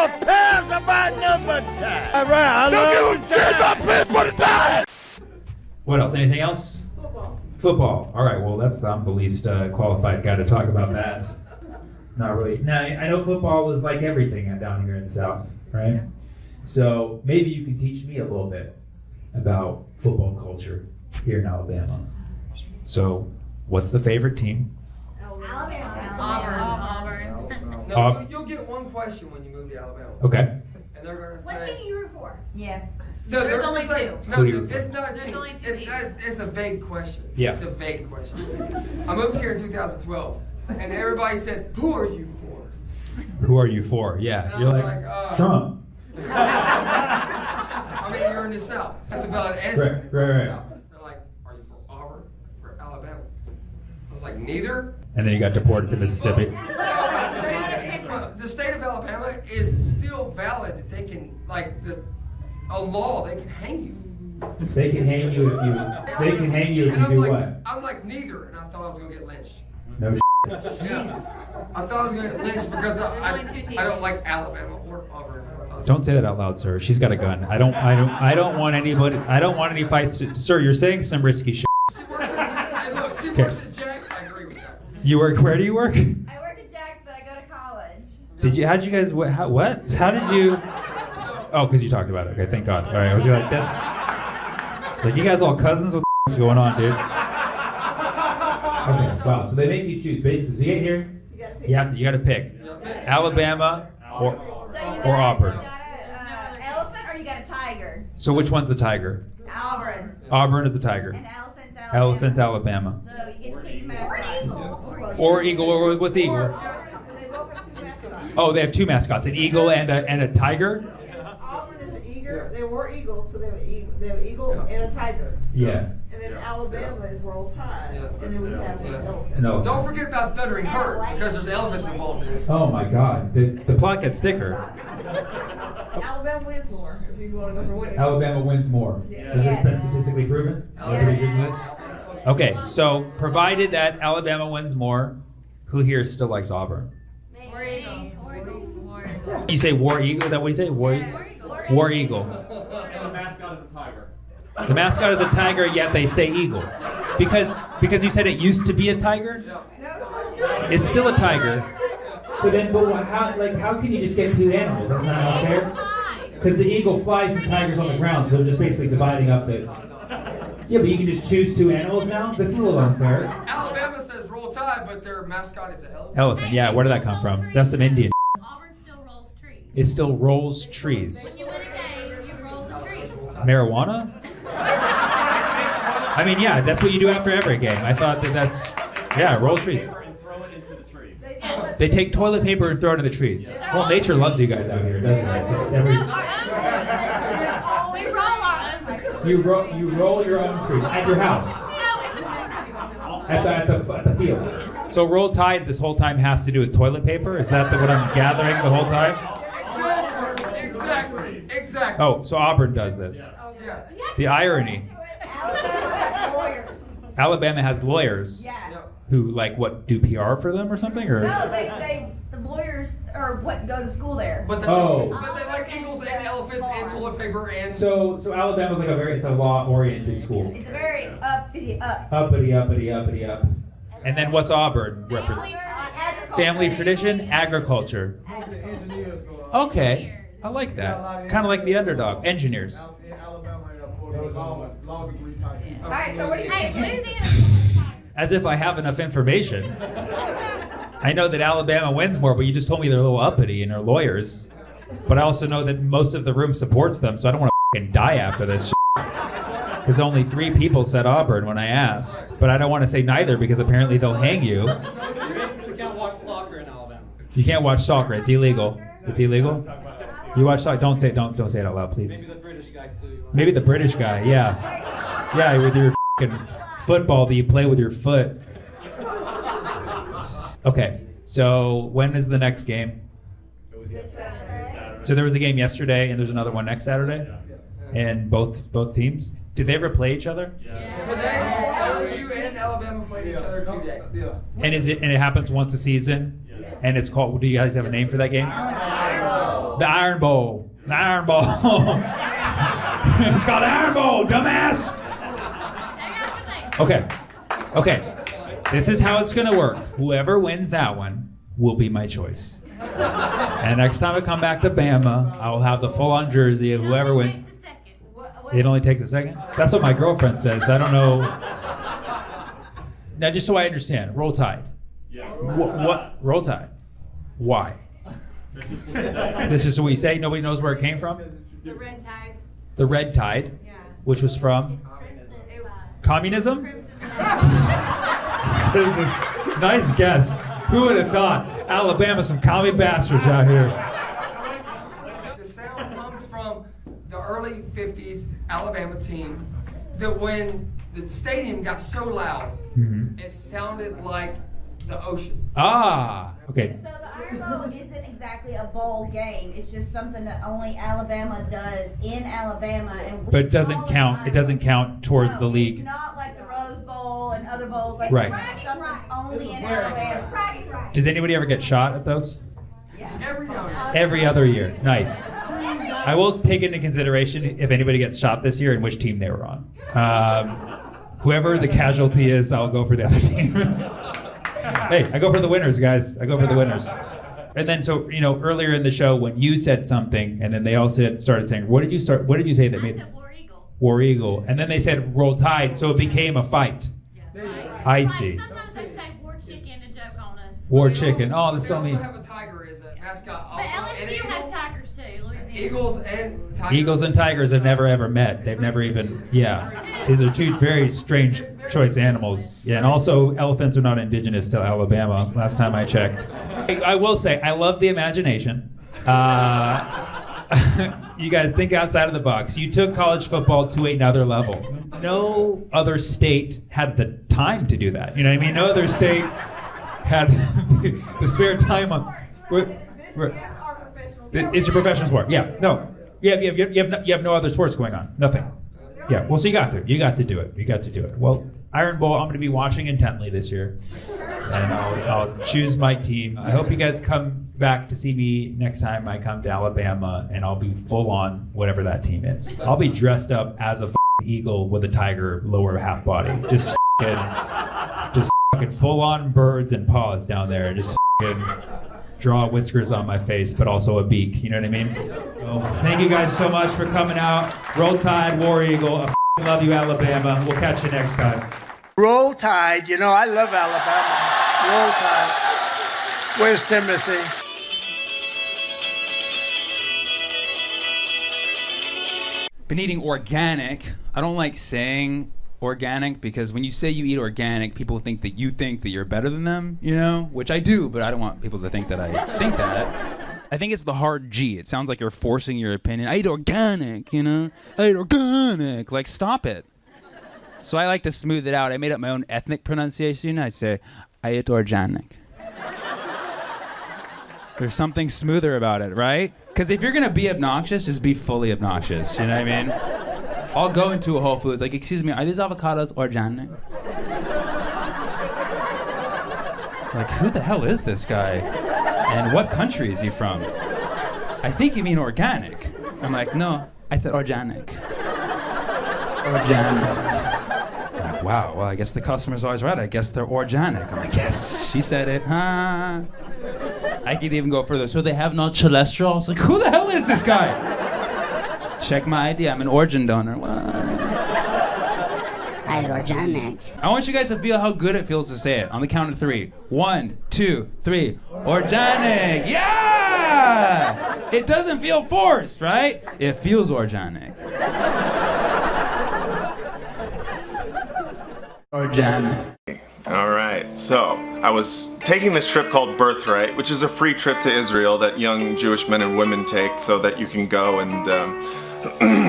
Oh, pass about number time. All right, I love you. Change my piss for the time. What else? Anything else? Football. All right. Well, I'm the least qualified guy to talk about that. Not really. Now, I know football is like everything down here in the South, right? So maybe you can teach me a little bit about football culture here in Alabama. So, what's the favorite team? Auburn. No, you'll get one question when you move to Alabama. Okay. And they're going to What say... team you root for? Yeah. No, There's they're only gonna say- two. No, Who do you root it's for? not a There's team. only two It's, teams. it's a vague question. Yeah. It's a vague question. I moved here in 2012, and everybody said, "Who are you for?" Who are you for? Yeah. And You're I was like, like, Trump. I mean, you're in the South. That's a valid answer. Right. They're like, "Are you for Auburn? For Alabama?" I was like, "Neither." And then you got deported to Mississippi. The state of Alabama is still valid. They can, a law, they can hang you. They can hang you if you. They can hang you if And you I'm do like, what? I'm like, neither, and I thought I was gonna get lynched. No. Yeah. I thought I was gonna get lynched because I only two teams. don't like Alabama or Auburn. So I thought- Don't say that out loud, sir. She's got a gun. I don't want anybody. I don't want any fights. Sir, you're saying some risky shit. She works at, hey, look, she Okay. works at Jack's. I agree with that. You work. Where do you work? I work at Jack's, but I go to college. How'd you guys? What? How did you? Oh, because you talked about it. Okay, thank God. All right, I was like, that's. It's like you guys all cousins. What's going on, dude? Okay. Wow. So they make you choose. Basically, so you get here. You got to pick. Alabama or Auburn. You got an elephant or you got a tiger? So which one's the tiger? Auburn. Auburn is the tiger. And elephant's Alabama. Elephant's Alabama. So you get to pick the mascot. Or eagle. Or what's the eagle? Oh, they have two mascots: an eagle and a tiger. Auburn is an eagle. They were eagles, so they have an eagle and a tiger. Yeah. And then Alabama is Roll Tide. Yeah. And then we have an elephant. No. Don't forget about Thundering Herd because there's elephants involved in this. Oh my God. The plot gets thicker. Alabama wins more if you want to go for winning. Alabama wins more. Has this been statistically proven? Everybody agree with this? Okay, so provided that Alabama wins more, who here still likes Auburn? War Eagle. You say War Eagle? Is that what you say? War Eagle. And the mascot is a tiger. The mascot is a tiger, yet they say eagle. Because you said it used to be a tiger? It's still a tiger. So then, but how can you just get two animals? Isn't that not fair? Because the eagle flies and the tiger's on the ground, so they're just basically dividing up the... Yeah, but you can just choose two animals now? This is a little unfair. Alabama says Roll Tide, but their mascot is an elephant. Elephant, yeah, where did that come from? That's some Indian. Auburn still rolls trees. It still rolls trees. When you win a game, you roll the trees. Marijuana? I mean, yeah, that's what you do after every game. I thought that's, yeah, roll trees. And throw it into the trees. They take toilet paper and throw it in the trees. Well, nature loves you guys out here, doesn't it? Just We roll on them. you roll your own trees at your house, at the field. So Roll Tide this whole time has to do with toilet paper? Is that what I'm gathering the whole time? Exactly. Oh, so Auburn does this. Yeah. The irony. Alabama has lawyers. Alabama has lawyers Yeah. who, do PR for them or something? Or No, the lawyers are what go to school there. But they, Oh. but they like eagles and elephants and toilet paper and... So Alabama's it's a law-oriented school. It's a very uppity up. Uppity up. And then what's Auburn represent? Agriculture. Family tradition, agriculture. Okay, I like that. Kind of like the underdog, engineers. All right, so what do you Hey, think? Louisiana. As if I have enough information. I know that Alabama wins more, but you just told me they're a little uppity and they're lawyers. But I also know that most of the room supports them, so I don't want to die after this. Because only 3 people said Auburn when I asked. But I don't want to say neither because apparently they'll hang you. You basically can't watch soccer in Alabama. You can't watch soccer. It's illegal. It's illegal. You watch soccer. Don't say it out loud, please. Maybe the British guy too. Maybe the British guy. Yeah, with your f***ing football that you play with your foot. Okay, so when is the next game? So there was a game yesterday, and there's another one next Saturday, and both teams. Did they ever play each other? Today, LSU and Alabama played each other today. And it happens once a season, and it's called. Do you guys have a name for that game? The Iron Bowl. The Iron Bowl. It's called the Iron Bowl, dumbass. Okay. Okay. This is how it's gonna work. Whoever wins that one will be my choice. And next time I come back to Bama, I will have the full-on jersey of whoever wins. It only takes a second? That's what my girlfriend says. I don't know. Now, just so I understand, Roll Tide. Yes. What? Roll Tide. Why? This is what we say. Nobody knows where it came from. The red tide. The Red Tide, Yeah. which was from communism. Nice guess. Who would have thought? Alabama, some commie bastards out here. The sound comes from the early 50s Alabama team that when the stadium got so loud, it sounded like the ocean. Ah, okay. So the Iron Bowl isn't exactly a bowl game. It's just something that only Alabama does in Alabama, and we But it doesn't call count. It Iron doesn't Bowl. count towards No, the league. It's not like the Rose Bowl and other bowls. Like Right. It's something only in Alabama. Does anybody ever get shot at those? Every now and then. Every other year. Nice. I will take into consideration if anybody gets shot this year and which team they were on. Whoever the casualty is, I'll go for the other team. Hey, I go for the winners, guys. I go for the winners. And then, so earlier in the show, when you said something, and then they all started saying, "What did you say that I made said War Eagle. War Eagle?" And then they said Roll Tide, so it became a fight. I see. Sometimes they say War Chicken to joke on us. War Chicken. Oh, that's They so also mean. have a tiger as a mascot. But Also, and LSU has tigers too, Louisiana. Eagles and tigers. Eagles and tigers have never ever met. They've never even. Yeah, these are two very strange choice animals. Yeah, and also elephants are not indigenous to Alabama. Last time I checked. I will say I love the imagination. You guys think outside of the box. You took college football to another level. No other state had the time to do that. You know what I mean? No other state had the spare time on. This is our professional sport. It's your professional sport. Yeah. No. You have no other sports going on. Nothing. Yeah. Well, so you got to do it. You got to do it. Well, Iron Bowl, I'm going to be watching intently this year, and I'll choose my team. I hope you guys come back to see me next time I come to Alabama, and I'll be full on whatever that team is. I'll be dressed up as a eagle with a tiger lower half body, just full on birds and paws down there, just draw whiskers on my face, but also a beak. You know what I mean? So, thank you guys so much for coming out. Roll Tide, War Eagle. I love you, Alabama. We'll catch you next time. Roll Tide. I love Alabama. Roll Tide. Where's Timothy? Been eating organic. I don't like saying organic because when you say you eat organic, people think that you're better than them, which I do, but I don't want people to think that I think that. I think it's the hard G. It sounds like you're forcing your opinion. I eat organic, I eat organic. Like, stop it. So I like to smooth it out. I made up my own ethnic pronunciation. I say, I eat organic. There's something smoother about it, right? Because if you're going to be obnoxious, just be fully obnoxious. You know what I mean? I'll go into a Whole Foods, like, excuse me, are these avocados organic? Like, who the hell is this guy? And what country is he from? I think you mean organic. I'm like, no, I said organic. Organic. Like, wow, well, I guess the customer's always right. I guess they're organic. I'm like, yes, she said it. Huh? I could even go further. So they have no cholesterol? It's like, who the hell is this guy? Check my ID. I'm an organ donor. What? I eat organic. I want you guys to feel how good it feels to say it. On the count of 3. 1, 2, 3. Organic. Yeah! It doesn't feel forced, right? It feels organic. Organic. All right, so I was taking this trip called Birthright, which is a free trip to Israel that young Jewish men and women take so that you can go and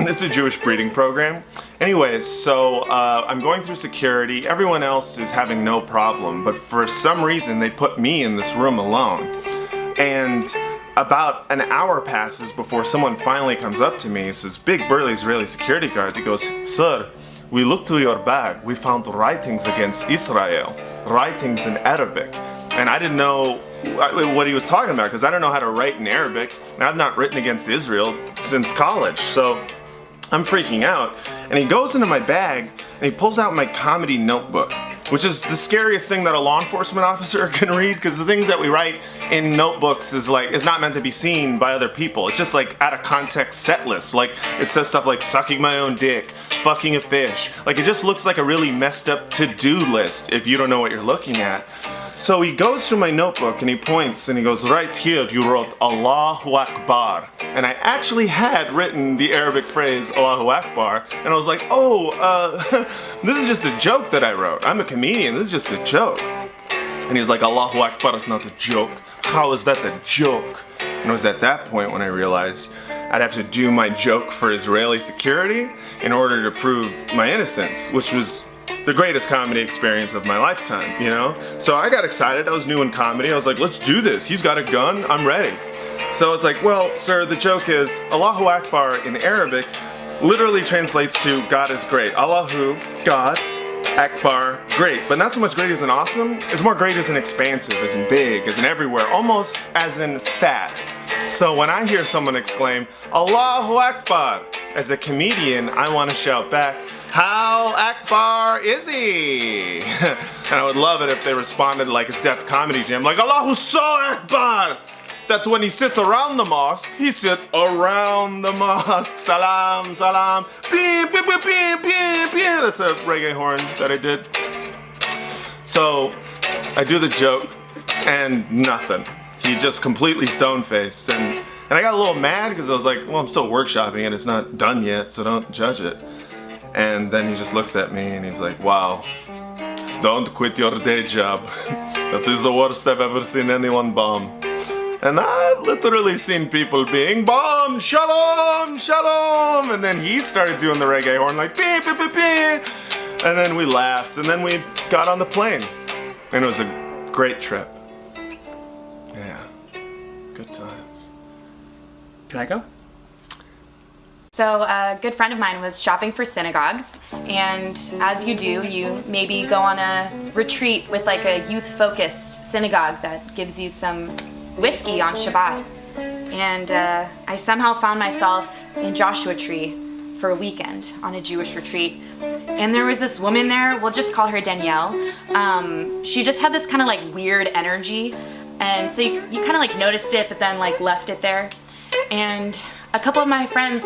it's a Jewish breeding program. Anyways, so I'm going through security. Everyone else is having no problem, but for some reason they put me in this room alone. And about an hour passes before someone finally comes up to me. It's this big burly Israeli security guard that goes, "Sir, we looked through your bag. We found writings against Israel, writings in Arabic." And I didn't know what he was talking about, because I don't know how to write in Arabic, and I've not written against Israel since college, so I'm freaking out. And he goes into my bag and he pulls out my comedy notebook, which is the scariest thing that a law enforcement officer can read, because the things that we write in notebooks is not meant to be seen by other people. It's just like out of context set list. Like it says stuff like sucking my own dick, fucking a fish. Like it just looks like a really messed up to-do list if you don't know what you're looking at. So he goes through my notebook and he points and he goes, right here you wrote Allahu Akbar. And I actually had written the Arabic phrase Allahu Akbar, and I was like, oh, this is just a joke that I wrote. I'm a comedian, this is just a joke. And he's like, Allahu Akbar is not a joke. How is that a joke? And it was at that point when I realized I'd have to do my joke for Israeli security in order to prove my innocence, which was the greatest comedy experience of my lifetime, you know? So I got excited, I was new in comedy, I was like, let's do this, he's got a gun, I'm ready. So I was like, well, sir, the joke is, Allahu Akbar in Arabic literally translates to God is great. Allahu, God, Akbar, great. But not so much great as in awesome, it's more great as in expansive, as in big, as in everywhere, almost as in fat. So when I hear someone exclaim, Allahu Akbar, as a comedian, I want to shout back, how Akbar is he? And I would love it if they responded like it's Def Comedy Jam, like Allahu so Akbar! That when he sit around the mosque, he sit around the mosque. Salam, salam, beep, beep, beep, beep, beep, beep. That's a reggae horn that I did. So I do the joke and nothing. He just completely stone-faced. And I got a little mad because I was like, well, I'm still workshopping it. It's not done yet, so don't judge it. And then he just looks at me and he's like, wow, don't quit your day job. That is the worst I've ever seen anyone bomb. And I've literally seen people being bombed, shalom, shalom. And then he started doing the reggae horn like beep, beep, beep, beep. And then we laughed and then we got on the plane. And it was a great trip. Yeah, good times. Can I go? So a good friend of mine was shopping for synagogues, and as you do, you maybe go on a retreat with like a youth-focused synagogue that gives you some whiskey on Shabbat. And I somehow found myself in Joshua Tree for a weekend on a Jewish retreat. And there was this woman there, we'll just call her Danielle. She just had this kind of like weird energy, and so you kind of like noticed it, but then like left it there. And a couple of my friends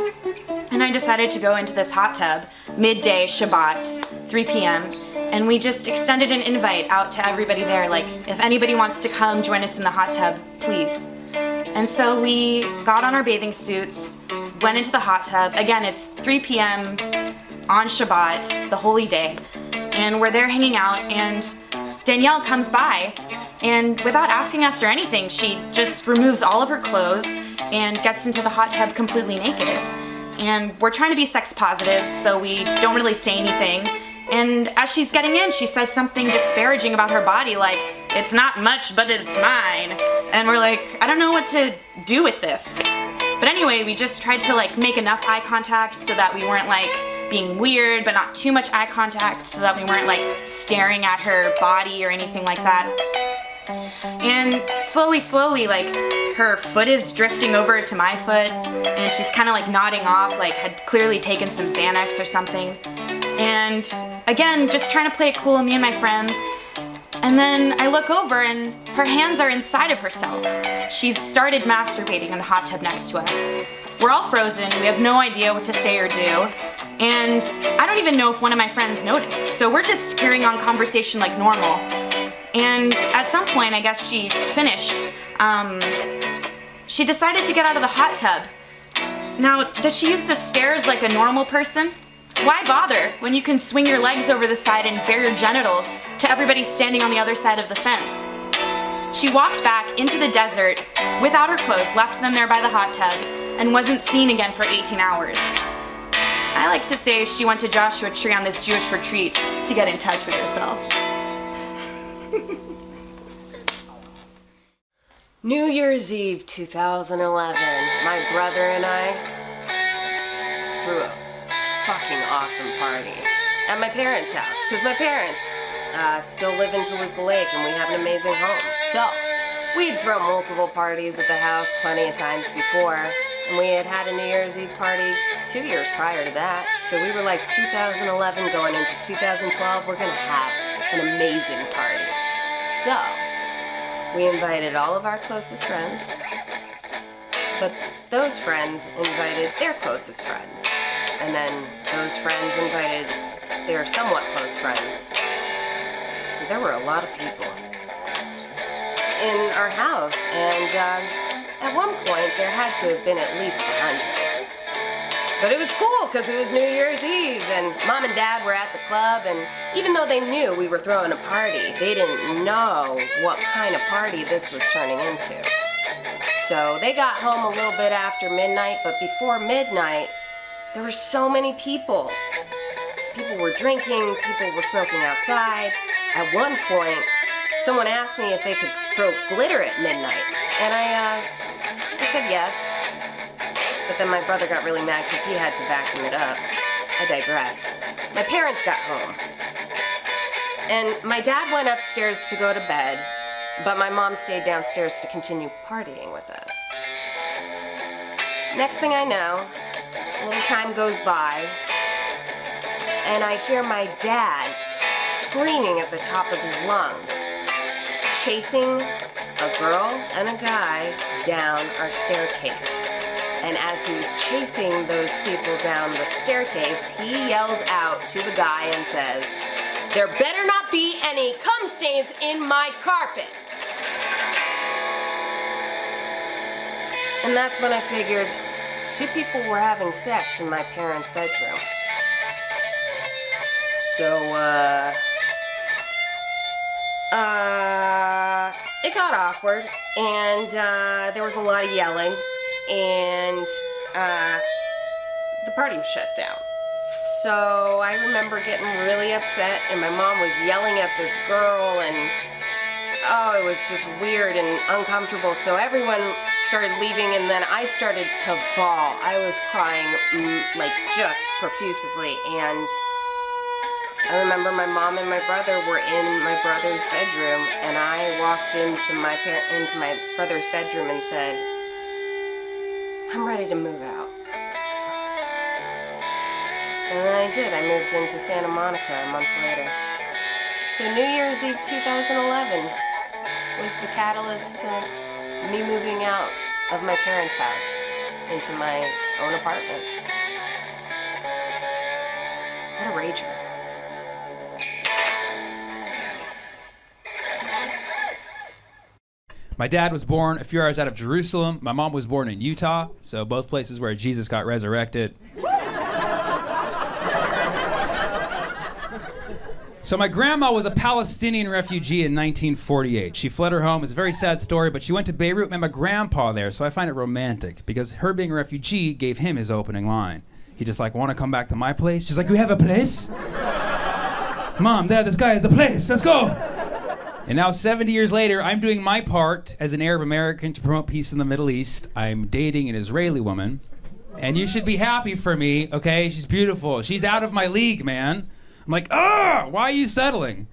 and I decided to go into this hot tub midday Shabbat, 3 p.m. and we just extended an invite out to everybody there, like if anybody wants to come join us in the hot tub, please. And so we got on our bathing suits, went into the hot tub. Again, it's 3 p.m. on Shabbat, the holy day, and we're there hanging out, and Danielle comes by, and without asking us or anything, she just removes all of her clothes and gets into the hot tub completely naked. And we're trying to be sex positive, so we don't really say anything. And as she's getting in, she says something disparaging about her body, like, it's not much, but it's mine. And we're like, I don't know what to do with this. But anyway, we just tried to like make enough eye contact so that we weren't like being weird, but not too much eye contact so that we weren't like staring at her body or anything like that. And slowly, like, her foot is drifting over to my foot, and she's kind of like nodding off, like had clearly taken some Xanax or something. And again, just trying to play it cool, me and my friends. And then I look over and her hands are inside of herself. She's started masturbating in the hot tub next to us. We're all frozen, we have no idea what to say or do. And I don't even know if one of my friends noticed. So we're just carrying on conversation like normal. And at some point, I guess she finished, she decided to get out of the hot tub. Now, does she use the stairs like a normal person? Why bother when you can swing your legs over the side and bare your genitals to everybody standing on the other side of the fence? She walked back into the desert without her clothes, left them there by the hot tub, and wasn't seen again for 18 hours. I like to say she went to Joshua Tree on this Jewish retreat to get in touch with herself. New Year's Eve 2011, my brother and I threw a fucking awesome party at my parents' house, because my parents still live in Toluca Lake and we have an amazing home. So We had thrown multiple parties at the house plenty of times before, and we had had a New Year's Eve party 2 years prior to that. So we were like 2011 going into 2012, we're gonna have an amazing party. So we invited all of our closest friends, but those friends invited their closest friends. And then those friends invited their somewhat close friends. So there were a lot of people in our house, and at one point there had to have been at least 100. But it was cool because it was New Year's Eve, and Mom and Dad were at the club, and even though they knew we were throwing a party, they didn't know what kind of party this was turning into. So they got home a little bit after midnight, but before midnight, there were so many people. People were drinking, people were smoking outside. At one point, someone asked me if they could throw glitter at midnight, and I said yes. But then my brother got really mad because he had to vacuum it up. I digress. My parents got home, and my dad went upstairs to go to bed, but my mom stayed downstairs to continue partying with us. Next thing I know, a little time goes by, and I hear my dad screaming at the top of his lungs, chasing a girl and a guy down our staircase. And as he was chasing those people down the staircase, he yells out to the guy and says, "There better not be any cum stains in my carpet." And that's when I figured 2 people were having sex in my parents' bedroom. So, it got awkward, and there was a lot of yelling, and the party was shut down. So I remember getting really upset, and my mom was yelling at this girl, and oh, it was just weird and uncomfortable. So everyone started leaving, and then I started to bawl. I was crying like just profusively, and I remember my mom and my brother were in my brother's bedroom, and I walked into my brother's bedroom and said, "I'm ready to move out." And then I did. I moved into Santa Monica a month later. So New Year's Eve 2011 was the catalyst to me moving out of my parents' house into my own apartment. What a rager. My dad was born a few hours out of Jerusalem. My mom was born in Utah, so both places where Jesus got resurrected. So my grandma was a Palestinian refugee in 1948. She fled her home. It's a very sad story, but she went to Beirut, met my grandpa there, so I find it romantic because her being a refugee gave him his opening line. He just like, "Want to come back to my place?" She's like, "You have a place?" "Mom, Dad, this guy has a place. Let's go." And now 70 years later, I'm doing my part as an Arab American to promote peace in the Middle East. I'm dating an Israeli woman. And you should be happy for me, okay? She's beautiful. She's out of my league, man. I'm like, why are you settling?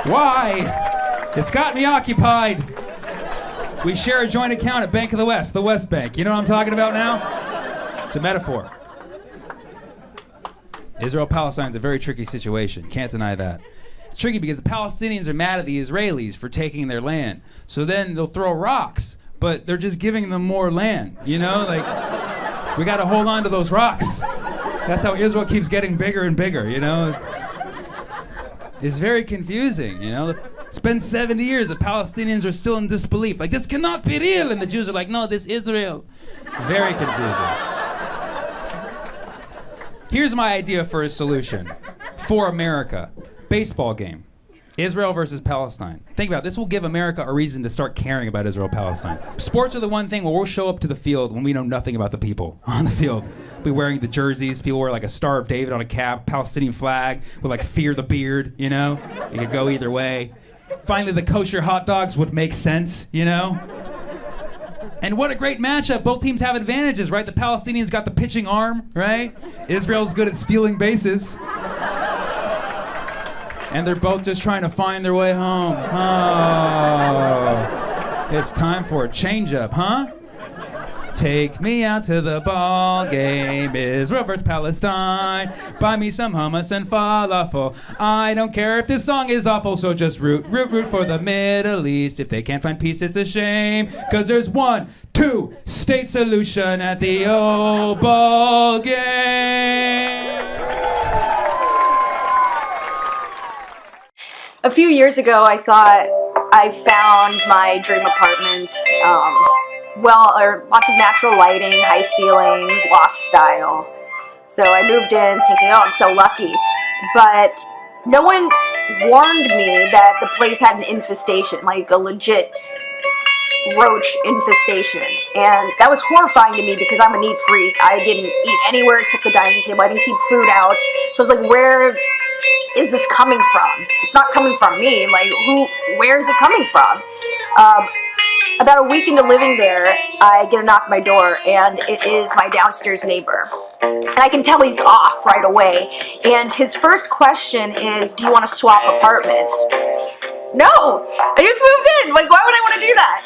Why? It's got me occupied. We share a joint account at Bank of the West Bank. You know what I'm talking about now? It's a metaphor. Israel-Palestine's a very tricky situation. Can't deny that. It's tricky because the Palestinians are mad at the Israelis for taking their land. So then they'll throw rocks, but they're just giving them more land, you know? Like, we gotta hold on to those rocks. That's how Israel keeps getting bigger and bigger, you know? It's very confusing, you know? It's been 70 years, the Palestinians are still in disbelief. Like, this cannot be real, and the Jews are like, no, this is real. Very confusing. Here's my idea for a solution for America. Baseball game. Israel versus Palestine. Think about it. This will give America a reason to start caring about Israel-Palestine. Sports are the one thing where we'll show up to the field when we know nothing about the people on the field. We'll be wearing the jerseys. People wear like a Star of David on a cap, Palestinian flag with like Fear the Beard, you know? It could go either way. Finally, the kosher hot dogs would make sense, you know? And what a great matchup. Both teams have advantages, right? The Palestinians got the pitching arm, right? Israel's good at stealing bases. And they're both just trying to find their way home. Oh, it's time for a change-up, huh? Take me out to the ball game, Israel versus Palestine. Buy me some hummus and falafel. I don't care if this song is awful, so just root for the Middle East. If they can't find peace, it's a shame, 'cause there's 1, 2 state solution at the old ball game. A few years ago, I thought I found my dream apartment. Lots of natural lighting, high ceilings, loft style. So I moved in thinking, oh, I'm so lucky. But no one warned me that the place had an infestation, like a legit roach infestation. And that was horrifying to me because I'm a neat freak. I didn't eat anywhere except the dining table. I didn't keep food out. So I was like, where is this coming from? It's not coming from me. Like, where is it coming from? About a week into living there, I get a knock at my door, and it is my downstairs neighbor. And I can tell he's off right away. And his first question is, do you want to swap apartments? No! I just moved in! Like, why would I want to do that?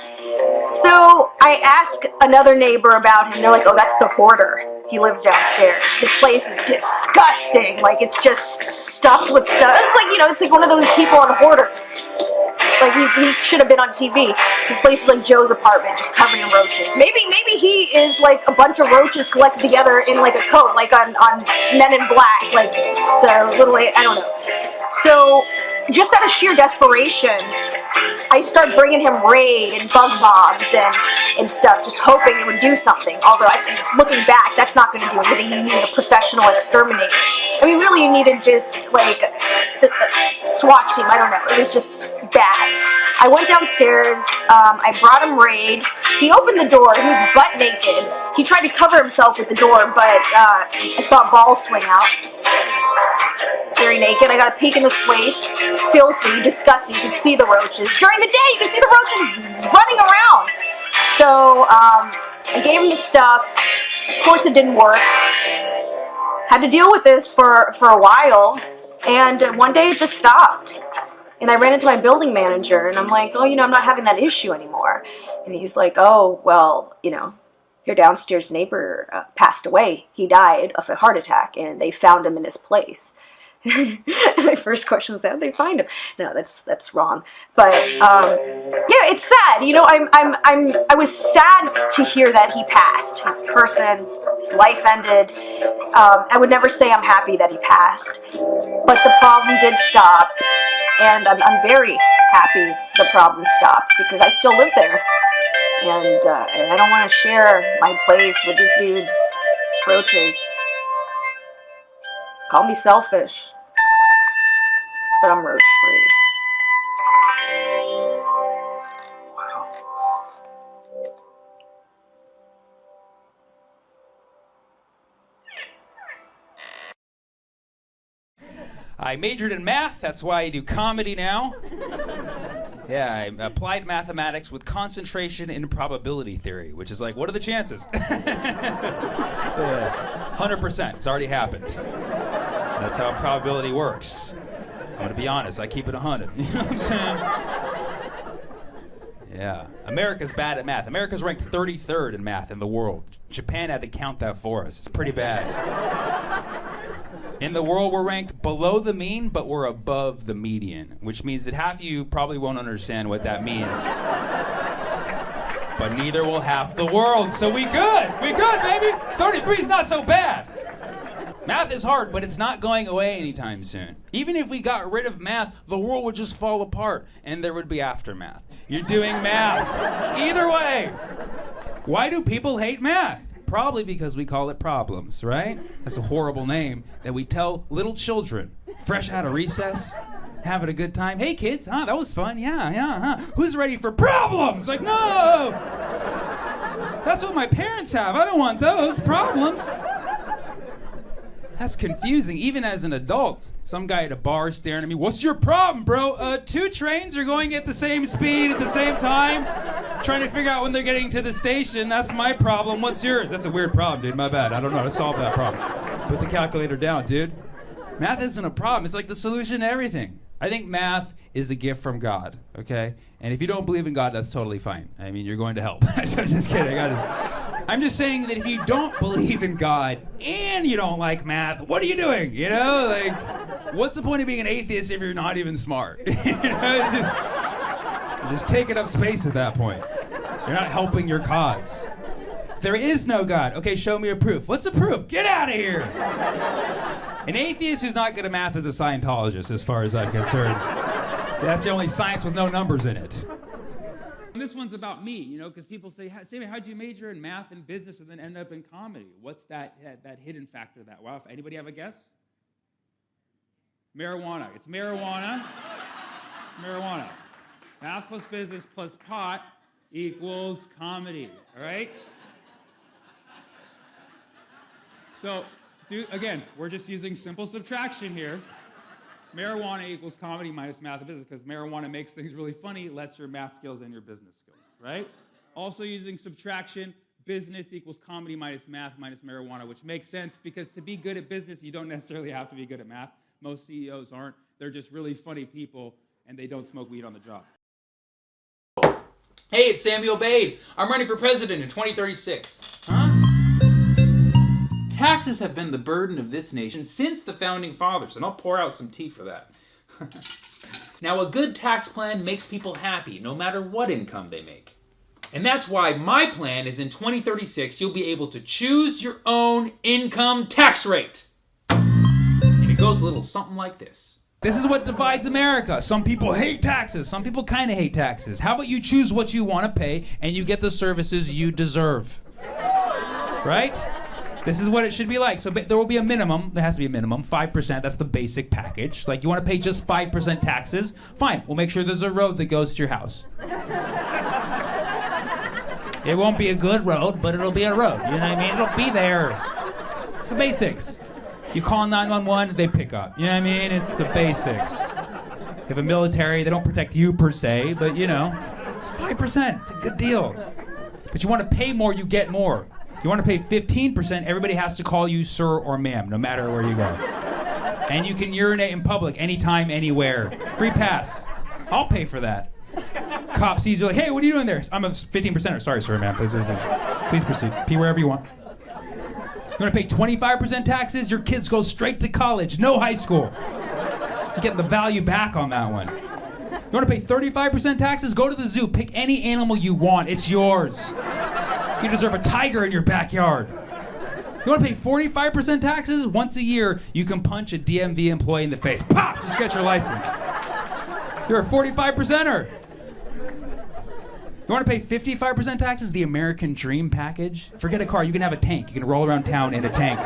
So I ask another neighbor about him. They're like, oh, that's the hoarder. He lives downstairs. His place is disgusting. Like, it's just stuffed with stuff. It's like, it's like one of those people on Hoarders. Like, he should have been on TV. His place is like Joe's apartment, just covered in roaches. Maybe he is like a bunch of roaches collected together in like a coat, like on Men in Black, like the little, I don't know. So, just out of sheer desperation, I start bringing him Raid and bug bombs and stuff, just hoping it would do something. Although, looking back, that's not going to do anything. You need a professional exterminator. I mean, really, you needed just, like, the SWAT team. I don't know. It was just bad. I went downstairs. I brought him Raid. He opened the door. He was butt naked. He tried to cover himself with the door, but I saw a ball swing out. He's very naked. I got a peek in his place. Filthy, disgusting. You can see the roaches. During the day, you can see the roaches running around. So, I gave him the stuff. Of course, it didn't work. Had to deal with this for a while. And one day, it just stopped. And I ran into my building manager, and I'm like, oh, I'm not having that issue anymore. And he's like, oh, well, your downstairs neighbor passed away. He died of a heart attack, and they found him in his place. My first question was, how'd they find him? No, that's wrong. But yeah, it's sad. I was sad to hear that he passed. His life ended. I would never say I'm happy that he passed, but the problem did stop, and I'm very happy the problem stopped because I still live there, and I don't want to share my place with this dude's roaches. Call me selfish, but I'm roach free. Wow. I majored in math, that's why I do comedy now. Yeah, I applied mathematics with concentration in probability theory, which is like, what are the chances? 100%, it's already happened. That's how probability works. I'm gonna be honest, I keep it 100. You know what I'm saying? Yeah, America's bad at math. America's ranked 33rd in math in the world. Japan had to count that for us. It's pretty bad. In the world, we're ranked below the mean, but we're above the median, which means that half of you probably won't understand what that means. But neither will half the world, so we good, baby. 33 is not so bad. Math is hard, but it's not going away anytime soon. Even if we got rid of math, the world would just fall apart, and there would be aftermath. You're doing math. Either way. Why do people hate math? Probably because we call it problems, right? That's a horrible name that we tell little children, fresh out of recess, having a good time. Hey kids, that was fun, yeah. Who's ready for problems? Like, no! That's what my parents have. I don't want those problems. That's confusing, even as an adult. Some guy at a bar staring at me, what's your problem, bro? 2 trains are going at the same speed at the same time, trying to figure out when they're getting to the station. That's my problem. What's yours? That's a weird problem, dude. My bad. I don't know how to solve that problem. Put the calculator down, dude. Math isn't a problem. It's like the solution to everything. I think math is a gift from God, okay? And if you don't believe in God, that's totally fine. I mean, you're going to hell. I'm just kidding. I'm just saying that if you don't believe in God and you don't like math, what are you doing? You know, like, what's the point of being an atheist if you're not even smart? You know, you're just taking up space at that point. You're not helping your cause. There is no God. Okay, show me a proof. What's a proof? Get out of here! An atheist who's not good at math is a Scientologist, as far as I'm concerned. That's the only science with no numbers in it. And this one's about me, you know, because people say, Sammy, how'd you major in math and business and then end up in comedy? What's that hidden factor of that? Wow, anybody have a guess? Marijuana. It's marijuana. Marijuana. Math plus business plus pot equals comedy, all right? So, again, we're just using simple subtraction here. Marijuana equals comedy minus math and business, because marijuana makes things really funny, lets your math skills and your business skills, right? Also using subtraction, business equals comedy minus math minus marijuana, which makes sense because to be good at business, you don't necessarily have to be good at math. Most CEOs aren't. They're just really funny people, and they don't smoke weed on the job. Hey, it's Samuel Bade. I'm running for president in 2036. Huh? Taxes have been the burden of this nation since the founding fathers, and I'll pour out some tea for that. Now, a good tax plan makes people happy, no matter what income they make. And that's why my plan is in 2036, you'll be able to choose your own income tax rate. And it goes a little something like this. This is what divides America. Some people hate taxes. Some people kind of hate taxes. How about you choose what you want to pay and you get the services you deserve? Right? This is what it should be like. So there will be a minimum. There has to be a minimum. 5%. That's the basic package. Like, you want to pay just 5% taxes? Fine. We'll make sure there's a road that goes to your house. It won't be a good road, but it'll be a road. You know what I mean? It'll be there. It's the basics. You call 911, they pick up. You know what I mean? It's the basics. You have a military, they don't protect you per se, but you know, it's 5%. It's a good deal. But you want to pay more, you get more. You want to pay 15%, everybody has to call you sir or ma'am, no matter where you go. And you can urinate in public anytime, anywhere. Free pass. I'll pay for that. Cop sees you like, hey, what are you doing there? I'm a 15%er. Sorry, sir, ma'am. Please proceed. Pee wherever you want. You want to pay 25% taxes? Your kids go straight to college, no high school. You get the value back on that one. You want to pay 35% taxes? Go to the zoo. Pick any animal you want. It's yours. You deserve a tiger in your backyard. You want to pay 45% taxes? Once a year, you can punch a DMV employee in the face. Pop! Just get your license. You're a 45%er. You want to pay 55% taxes? The American Dream package? Forget a car, you can have a tank. You can roll around town in a tank.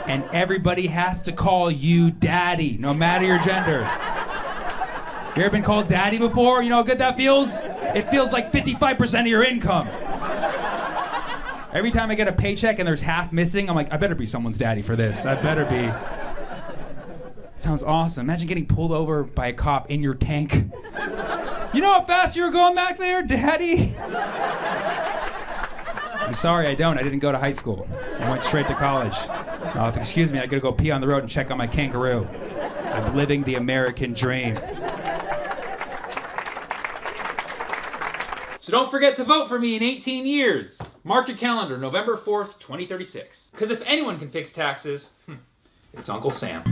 And everybody has to call you daddy, no matter your gender. You ever been called daddy before? You know how good that feels? It feels like 55% of your income. Every time I get a paycheck and there's half missing, I'm like, I better be someone's daddy for this. I better be. It sounds awesome. Imagine getting pulled over by a cop in your tank. You know how fast you were going back there, Daddy? I'm sorry, I don't. I didn't go to high school. I went straight to college. Excuse me, I gotta go pee on the road and check on my kangaroo. I'm living the American dream. So don't forget to vote for me in 18 years. Mark your calendar, November 4th, 2036. Because if anyone can fix taxes, it's Uncle Sam.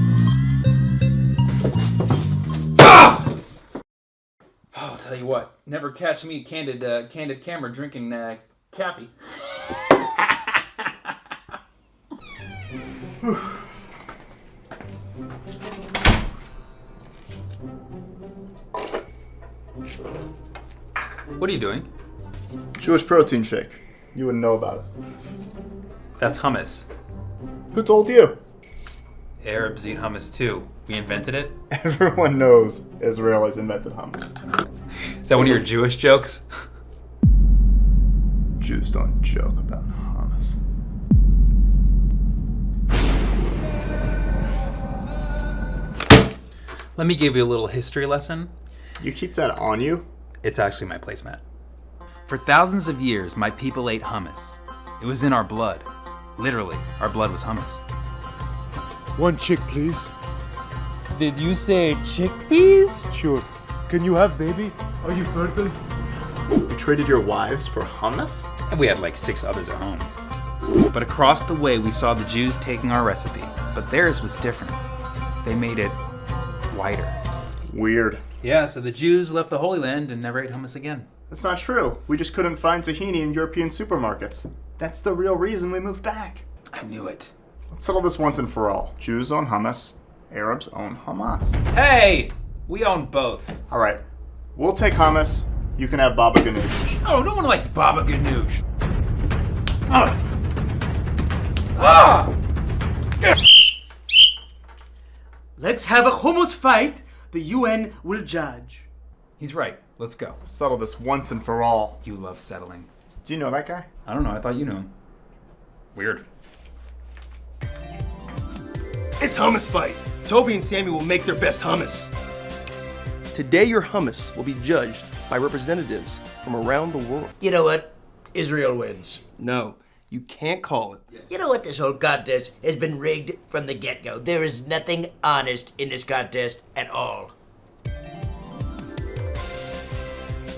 I'll tell you what, never catch me candid camera drinking Cappy. What are you doing? Jewish protein shake. You wouldn't know about it. That's hummus. Who told you? Arabs eat hummus too. We invented it? Everyone knows Israelis invented hummus. Is that one of your Jewish jokes? Jews don't joke about hummus. Let me give you a little history lesson. You keep that on you? It's actually my placemat. For thousands of years, my people ate hummus. It was in our blood. Literally, our blood was hummus. One chick, please. Did you say chickpeas? Sure. Can you have baby? Are you fertile? You traded your wives for hummus? And we had like 6 others at home. But across the way, we saw the Jews taking our recipe. But theirs was different. They made it wider. Weird. Yeah, so the Jews left the Holy Land and never ate hummus again. That's not true. We just couldn't find tahini in European supermarkets. That's the real reason we moved back. I knew it. Let's settle this once and for all. Jews own hummus. Arabs own Hamas. Hey! We own both. All right. We'll take hummus. You can have baba ganoush. Oh, no one likes baba ganoush. Ah! Ah! Let's have a hummus fight. The UN will judge. He's right. Let's go. Settle this once and for all. You love settling. Do you know that guy? I don't know. I thought you knew him. Weird. It's hummus fight. Toby and Sammy will make their best hummus. Today your hummus will be judged by representatives from around the world. You know what? Israel wins. No, you can't call it. You know what? This whole contest has been rigged from the get-go. There is nothing honest in this contest at all.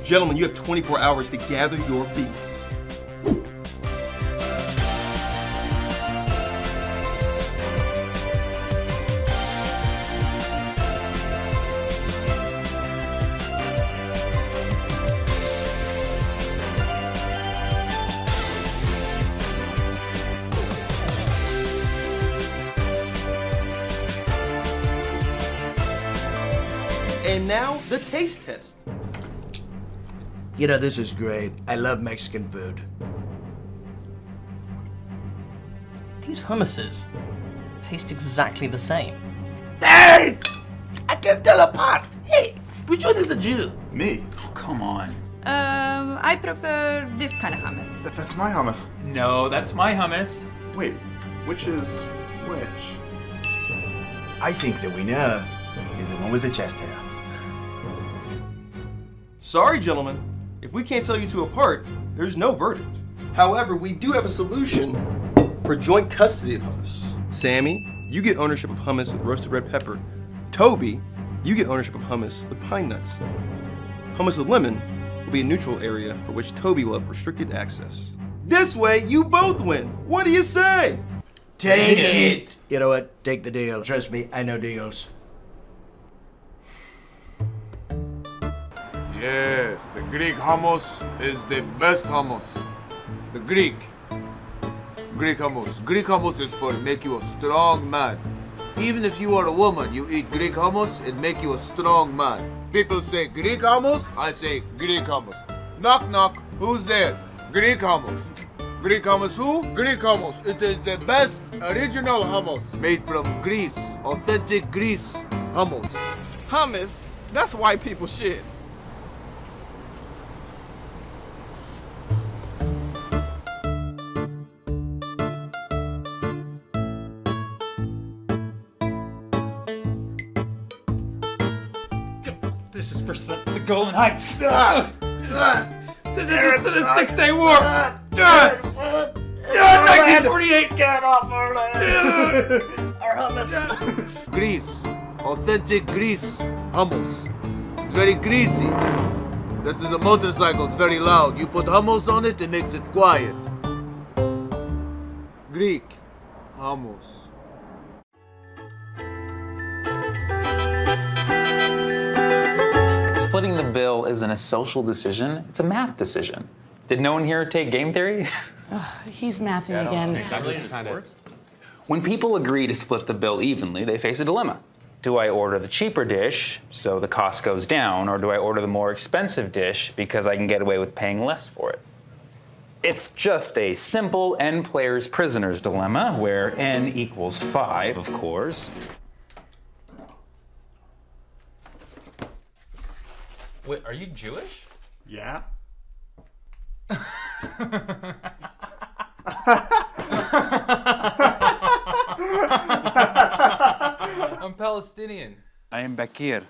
Gentlemen, you have 24 hours to gather your beans. And now, the taste test. You know, this is great. I love Mexican food. These hummuses taste exactly the same. Hey! I can't tell apart. Hey, which one is the Jew? Me. Oh, come on. I prefer this kind of hummus. That's my hummus. No, that's my hummus. Wait, which is which? I think the winner is the one with the chest hair. Sorry, gentlemen. If we can't tell you two apart, there's no verdict. However, we do have a solution for joint custody of hummus. Sammy, you get ownership of hummus with roasted red pepper. Toby, you get ownership of hummus with pine nuts. Hummus with lemon will be a neutral area for which Toby will have restricted access. This way, you both win. What do you say? Take it. You know what? Take the deal. Trust me, I know deals. Yes, the Greek hummus is the best hummus. The Greek hummus. Greek hummus is for make you a strong man. Even if you are a woman, you eat Greek hummus, it make you a strong man. People say Greek hummus, I say Greek hummus. Knock knock, who's there? Greek hummus. Greek hummus who? Greek hummus. It is the best original hummus. Made from Greece. Authentic Greece hummus. Hummus? That's white people shit. This is for the Golan Heights. This is for the 6-Day War. 1948. Get off our land. Our hummus. Greece. Authentic Greece hummus. It's very greasy. That is a motorcycle. It's very loud. You put hummus on it, it makes it quiet. Greek hummus. Splitting the bill isn't a social decision, it's a math decision. Did no one here take game theory? He's mathing again. When people agree to split the bill evenly, they face a dilemma. Do I order the cheaper dish so the cost goes down, or do I order the more expensive dish because I can get away with paying less for it? It's just a simple n players prisoners dilemma where n equals 5, of course. Wait, are you Jewish? Yeah. I'm Palestinian. I am Bakir.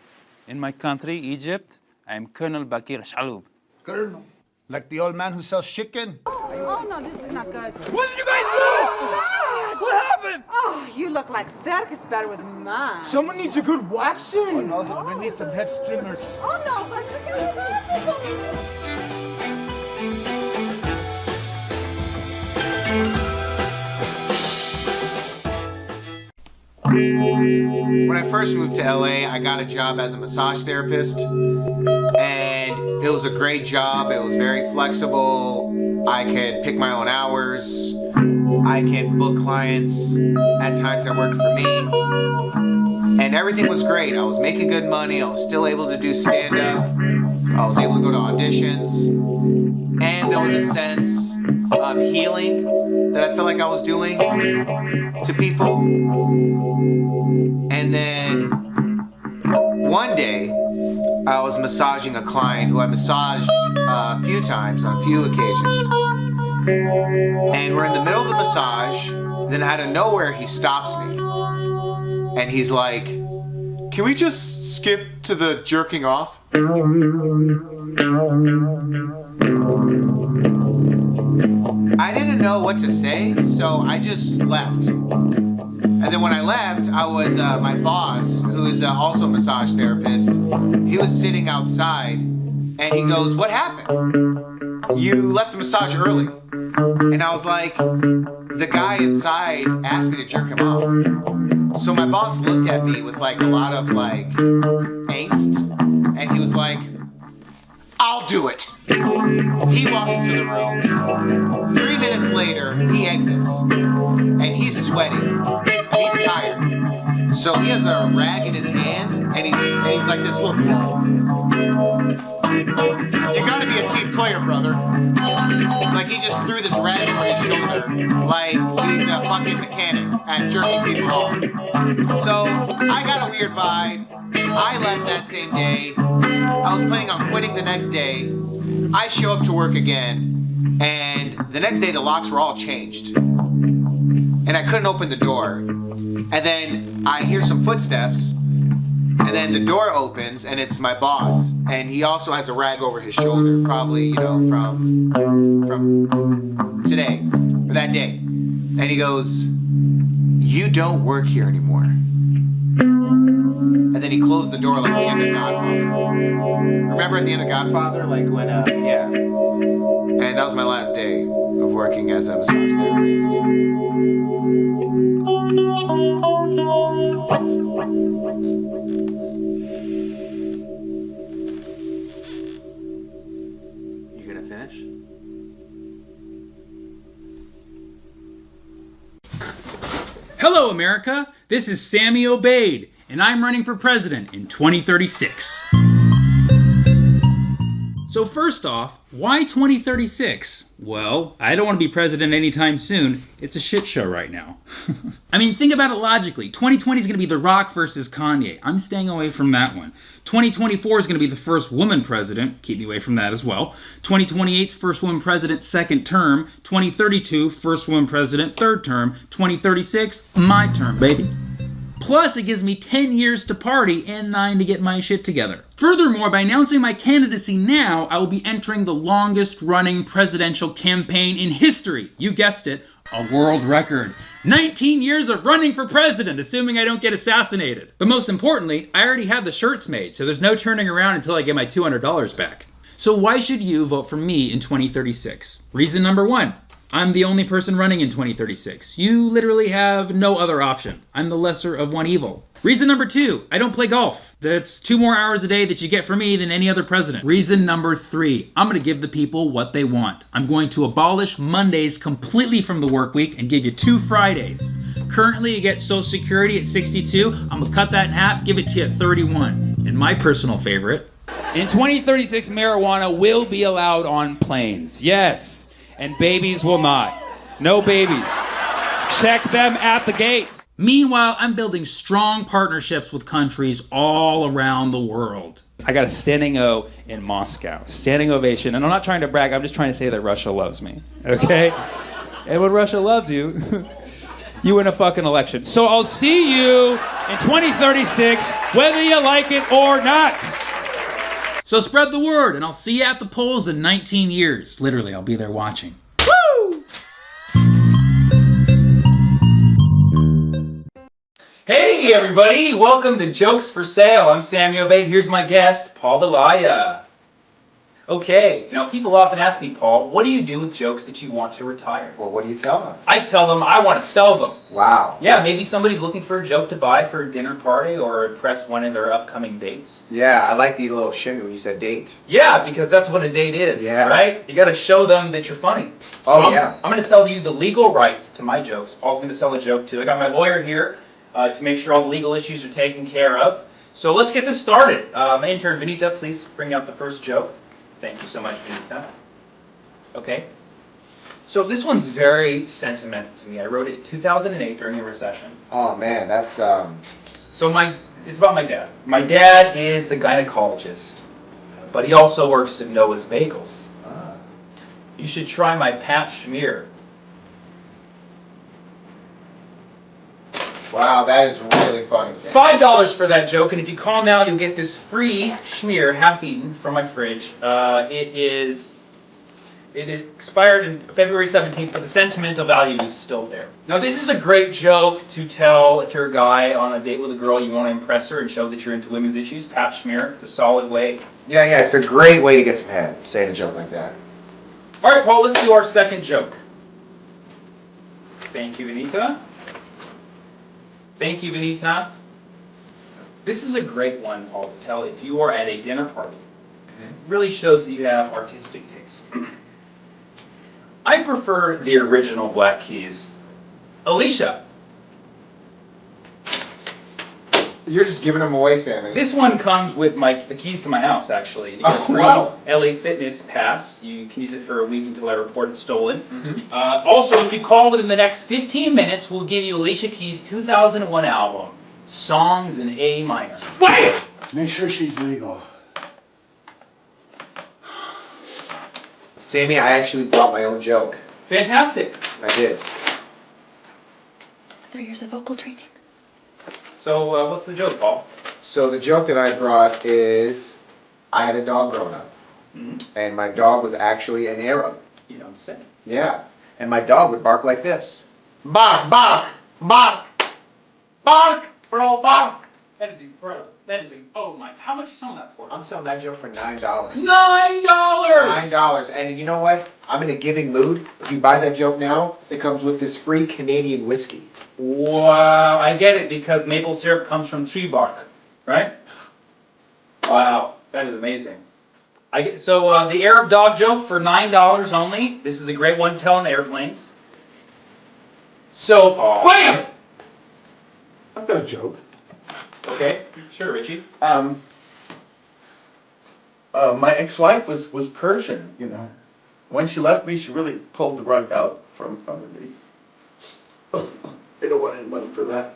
In my country, Egypt, I am Colonel Bakir Shaloub. Colonel? Like the old man who sells chicken? Oh no, this is not good. What did you guys do? Nick, what happened? Oh, you look like circus better with mine. Someone needs a good waxing. Oh no, we need some head streamers. Oh no, but When I first moved to LA, I got a job as a massage therapist, and it was a great job. It was very flexible. I could pick my own hours. I could book clients at times that worked for me. And everything was great. I was making good money. I was still able to do stand-up. I was able to go to auditions. And there was a sense of healing that I felt like I was doing to people. And then one day, I was massaging a client who I massaged a few times on a few occasions. And we're in the middle of the massage, then out of nowhere he stops me. And he's like, "Can we just skip to the jerking off?" I didn't know what to say, so I just left. And then when I left, I was my boss, who is also a massage therapist. He was sitting outside, and he goes, "What happened? You left the massage early." And I was like, "The guy inside asked me to jerk him off." So my boss looked at me with like a lot of like angst, and he was like, "I'll do it." He walks into the room. 3 minutes later, he exits, and he's sweating. He's tired. So he has a rag in his hand, and he's like this, "Look, Paul, you gotta be a team player, brother." Like he just threw this rag over his shoulder, like he's a fucking mechanic at jerking people off. So I got a weird vibe. I left that same day. I was planning on quitting the next day. I show up to work again, and the next day the locks were all changed. And I couldn't open the door. And then I hear some footsteps, and then the door opens, and it's my boss. And he also has a rag over his shoulder, probably, from today, or that day. And he goes, "You don't work here anymore." And then he closed the door like the end of Godfather. Remember at the end of Godfather? Like when, yeah. And that was my last day of working as a massage therapist. You gonna finish? Hello, America. This is Sammy Obeid, and I'm running for president in 2036. So first off, why 2036? Well, I don't want to be president anytime soon. It's a shit show right now. I mean, think about it logically. 2020 is going to be The Rock versus Kanye. I'm staying away from that one. 2024 is going to be the first woman president. Keep me away from that as well. 2028's first woman president, second term. 2032, first woman president, third term. 2036, my term, baby. Plus, it gives me 10 years to party and 9 to get my shit together. Furthermore, by announcing my candidacy now, I will be entering the longest running presidential campaign in history. You guessed it, a world record. 19 years of running for president, assuming I don't get assassinated. But most importantly, I already have the shirts made, so there's no turning around until I get my $200 back. So why should you vote for me in 2036? Reason number 1. I'm the only person running in 2036. You literally have no other option. I'm the lesser of one evil. Reason number 2, I don't play golf. That's 2 more hours a day that you get from me than any other president. Reason number 3, I'm gonna give the people what they want. I'm going to abolish Mondays completely from the work week and give you 2 Fridays. Currently you get Social Security at 62. I'm gonna cut that in half, give it to you at 31. And my personal favorite, in 2036, marijuana will be allowed on planes. Yes. And babies will not. No babies. Check them at the gate. Meanwhile, I'm building strong partnerships with countries all around the world. I got a standing O in Moscow. Standing ovation. And I'm not trying to brag, I'm just trying to say that Russia loves me. Okay? And when Russia loves you, you win a fucking election. So I'll see you in 2036, whether you like it or not. So spread the word, and I'll see you at the polls in 19 years. Literally, I'll be there watching. Woo! Hey everybody, welcome to Jokes for Sale. I'm Sammy Obeid. Here's my guest, Paul Delia. Okay, now people often ask me, Paul, what do you do with jokes that you want to retire? Well, what do you tell them? I tell them I want to sell them. Wow. Yeah, maybe somebody's looking for a joke to buy for a dinner party or impress one of their upcoming dates. Yeah, I like the little shimmy when you said date. Yeah, because that's what a date is, Yeah. right? You gotta show them that you're funny. Oh, yeah. I'm gonna sell you the legal rights to my jokes. Paul's gonna sell a joke too. I got my lawyer here to make sure all the legal issues are taken care of. So let's get this started. My intern, Benita, please bring out the first joke. Thank you so much, Benita. Okay. So this one's very sentimental to me. I wrote it in 2008 during the recession. Oh man, that's So it's about my dad. My dad is a gynecologist, but he also works at Noah's Bagels. You should try my pap schmear. Wow, that is really funny. Sam. $5 for that joke, and if you call now, you'll get this free schmear, half-eaten, from my fridge. It expired in February 17th, but the sentimental value is still there. Now, this is a great joke to tell if you're a guy on a date with a girl, you want to impress her and show that you're into women's issues. Pap schmear, it's a solid way. Yeah, it's a great way to get some head, saying a joke like that. All right, Paul, let's do our second joke. Thank you, Benita. Thank you, Benita. This is a great one, Paul, to tell if you are at a dinner party. It really shows that you have artistic taste. I prefer the original Black Keys. Alicia. You're just giving them away, Sammy. This one comes with the keys to my house, actually. You get a free LA Fitness pass. You can use it for a week until I report it stolen. Also, if you call within the next 15 minutes, we'll give you Alicia Keys' 2001 album, Songs in A Minor. Wait! Make sure she's legal. Sammy, I actually brought my own joke. Fantastic. I did. 3 years of vocal training. So, what's the joke, Paul? So the joke that I brought is, I had a dog growing up, and my dog was actually an Arab. You don't say. Yeah, and my dog would bark like this. Bark, bark, bark, bark, bro, bark. That is incredible. Oh my, how much are you selling that for? I'm selling that joke for $9. $9! $9, and you know what? I'm in a giving mood. If you buy that joke now, it comes with this free Canadian whiskey. Wow, I get it, because maple syrup comes from tree bark, right? Wow, that is amazing. So the Arab dog joke for $9 only. This is a great one to tell on airplanes. So, wait! I've got a joke. Okay, sure, Richie. My ex-wife was Persian, you know. When she left me, she really pulled the rug out from under me. I don't want anyone for that.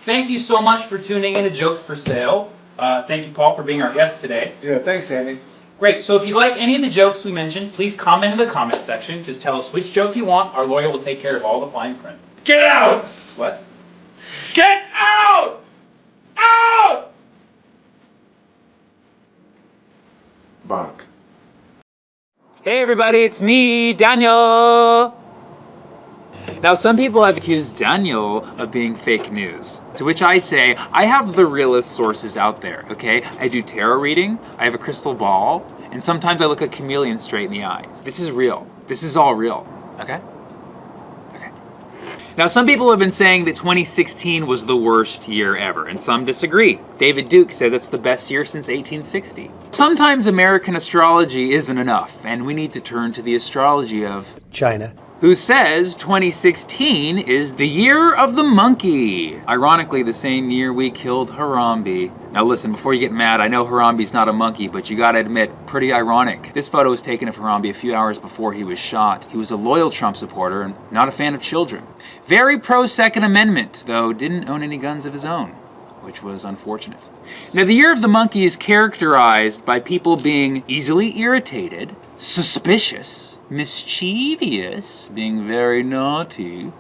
Thank you so much for tuning in to Jokes for Sale. Thank you, Paul, for being our guest today. Yeah, thanks, Sammy. Great, so if you like any of the jokes we mentioned, please comment in the comment section. Just tell us which joke you want. Our lawyer will take care of all the fine print. Get out! What? Get out! Out! Bark. Hey everybody, it's me, Daniel! Now some people have accused Daniel of being fake news, to which I say, I have the realest sources out there, okay? I do tarot reading, I have a crystal ball, and sometimes I look a chameleon straight in the eyes. This is real. This is all real, okay? Now, some people have been saying that 2016 was the worst year ever, and some disagree. David Duke says it's the best year since 1860. Sometimes American astrology isn't enough, and we need to turn to the astrology of China, who says 2016 is the year of the monkey. Ironically, the same year we killed Harambe. Now listen, before you get mad, I know Harambe's not a monkey, but you gotta admit, pretty ironic. This photo was taken of Harambe a few hours before he was shot. He was a loyal Trump supporter and not a fan of children. Very pro-Second Amendment, though didn't own any guns of his own, which was unfortunate. Now, the year of the monkey is characterized by people being easily irritated, suspicious, mischievous, being very naughty,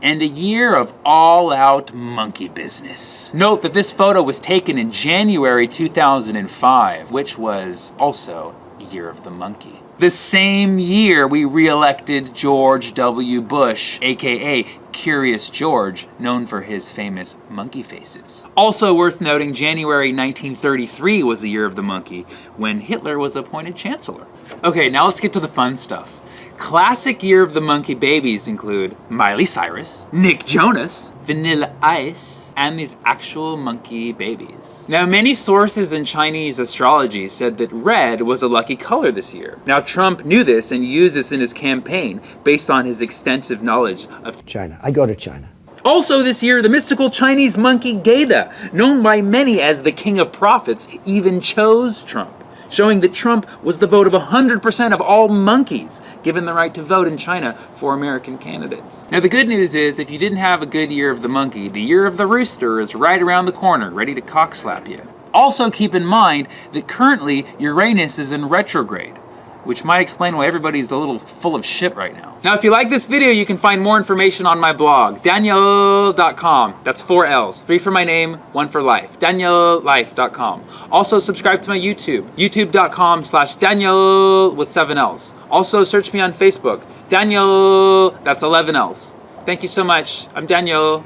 and a year of all-out monkey business. Note that this photo was taken in January 2005, which was also Year of the Monkey. The same year we re-elected George W. Bush, aka Curious George, known for his famous monkey faces. Also worth noting, January 1933 was the Year of the Monkey, when Hitler was appointed Chancellor. Okay, now let's get to the fun stuff. Classic Year of the Monkey babies include Miley Cyrus, Nick Jonas, Vanilla Ice, and these actual monkey babies. Now, many sources in Chinese astrology said that red was a lucky color this year. Now, Trump knew this and used this in his campaign based on his extensive knowledge of China. I go to China. Also this year, the mystical Chinese monkey Gaida, known by many as the King of Prophets, even chose Trump, showing that Trump was the vote of 100% of all monkeys given the right to vote in China for American candidates. Now the good news is, if you didn't have a good Year of the Monkey, the Year of the Rooster is right around the corner, ready to cock slap you. Also keep in mind that currently Uranus is in retrograde, which might explain why everybody's a little full of shit right now. Now, if you like this video, you can find more information on my blog, daniel.com. That's 4 L's, 3 for my name, 1 for life, daniellife.com. Also, subscribe to my YouTube, youtube.com/Daniel with 7 L's. Also, search me on Facebook, Daniel, that's 11 L's. Thank you so much. I'm Daniel.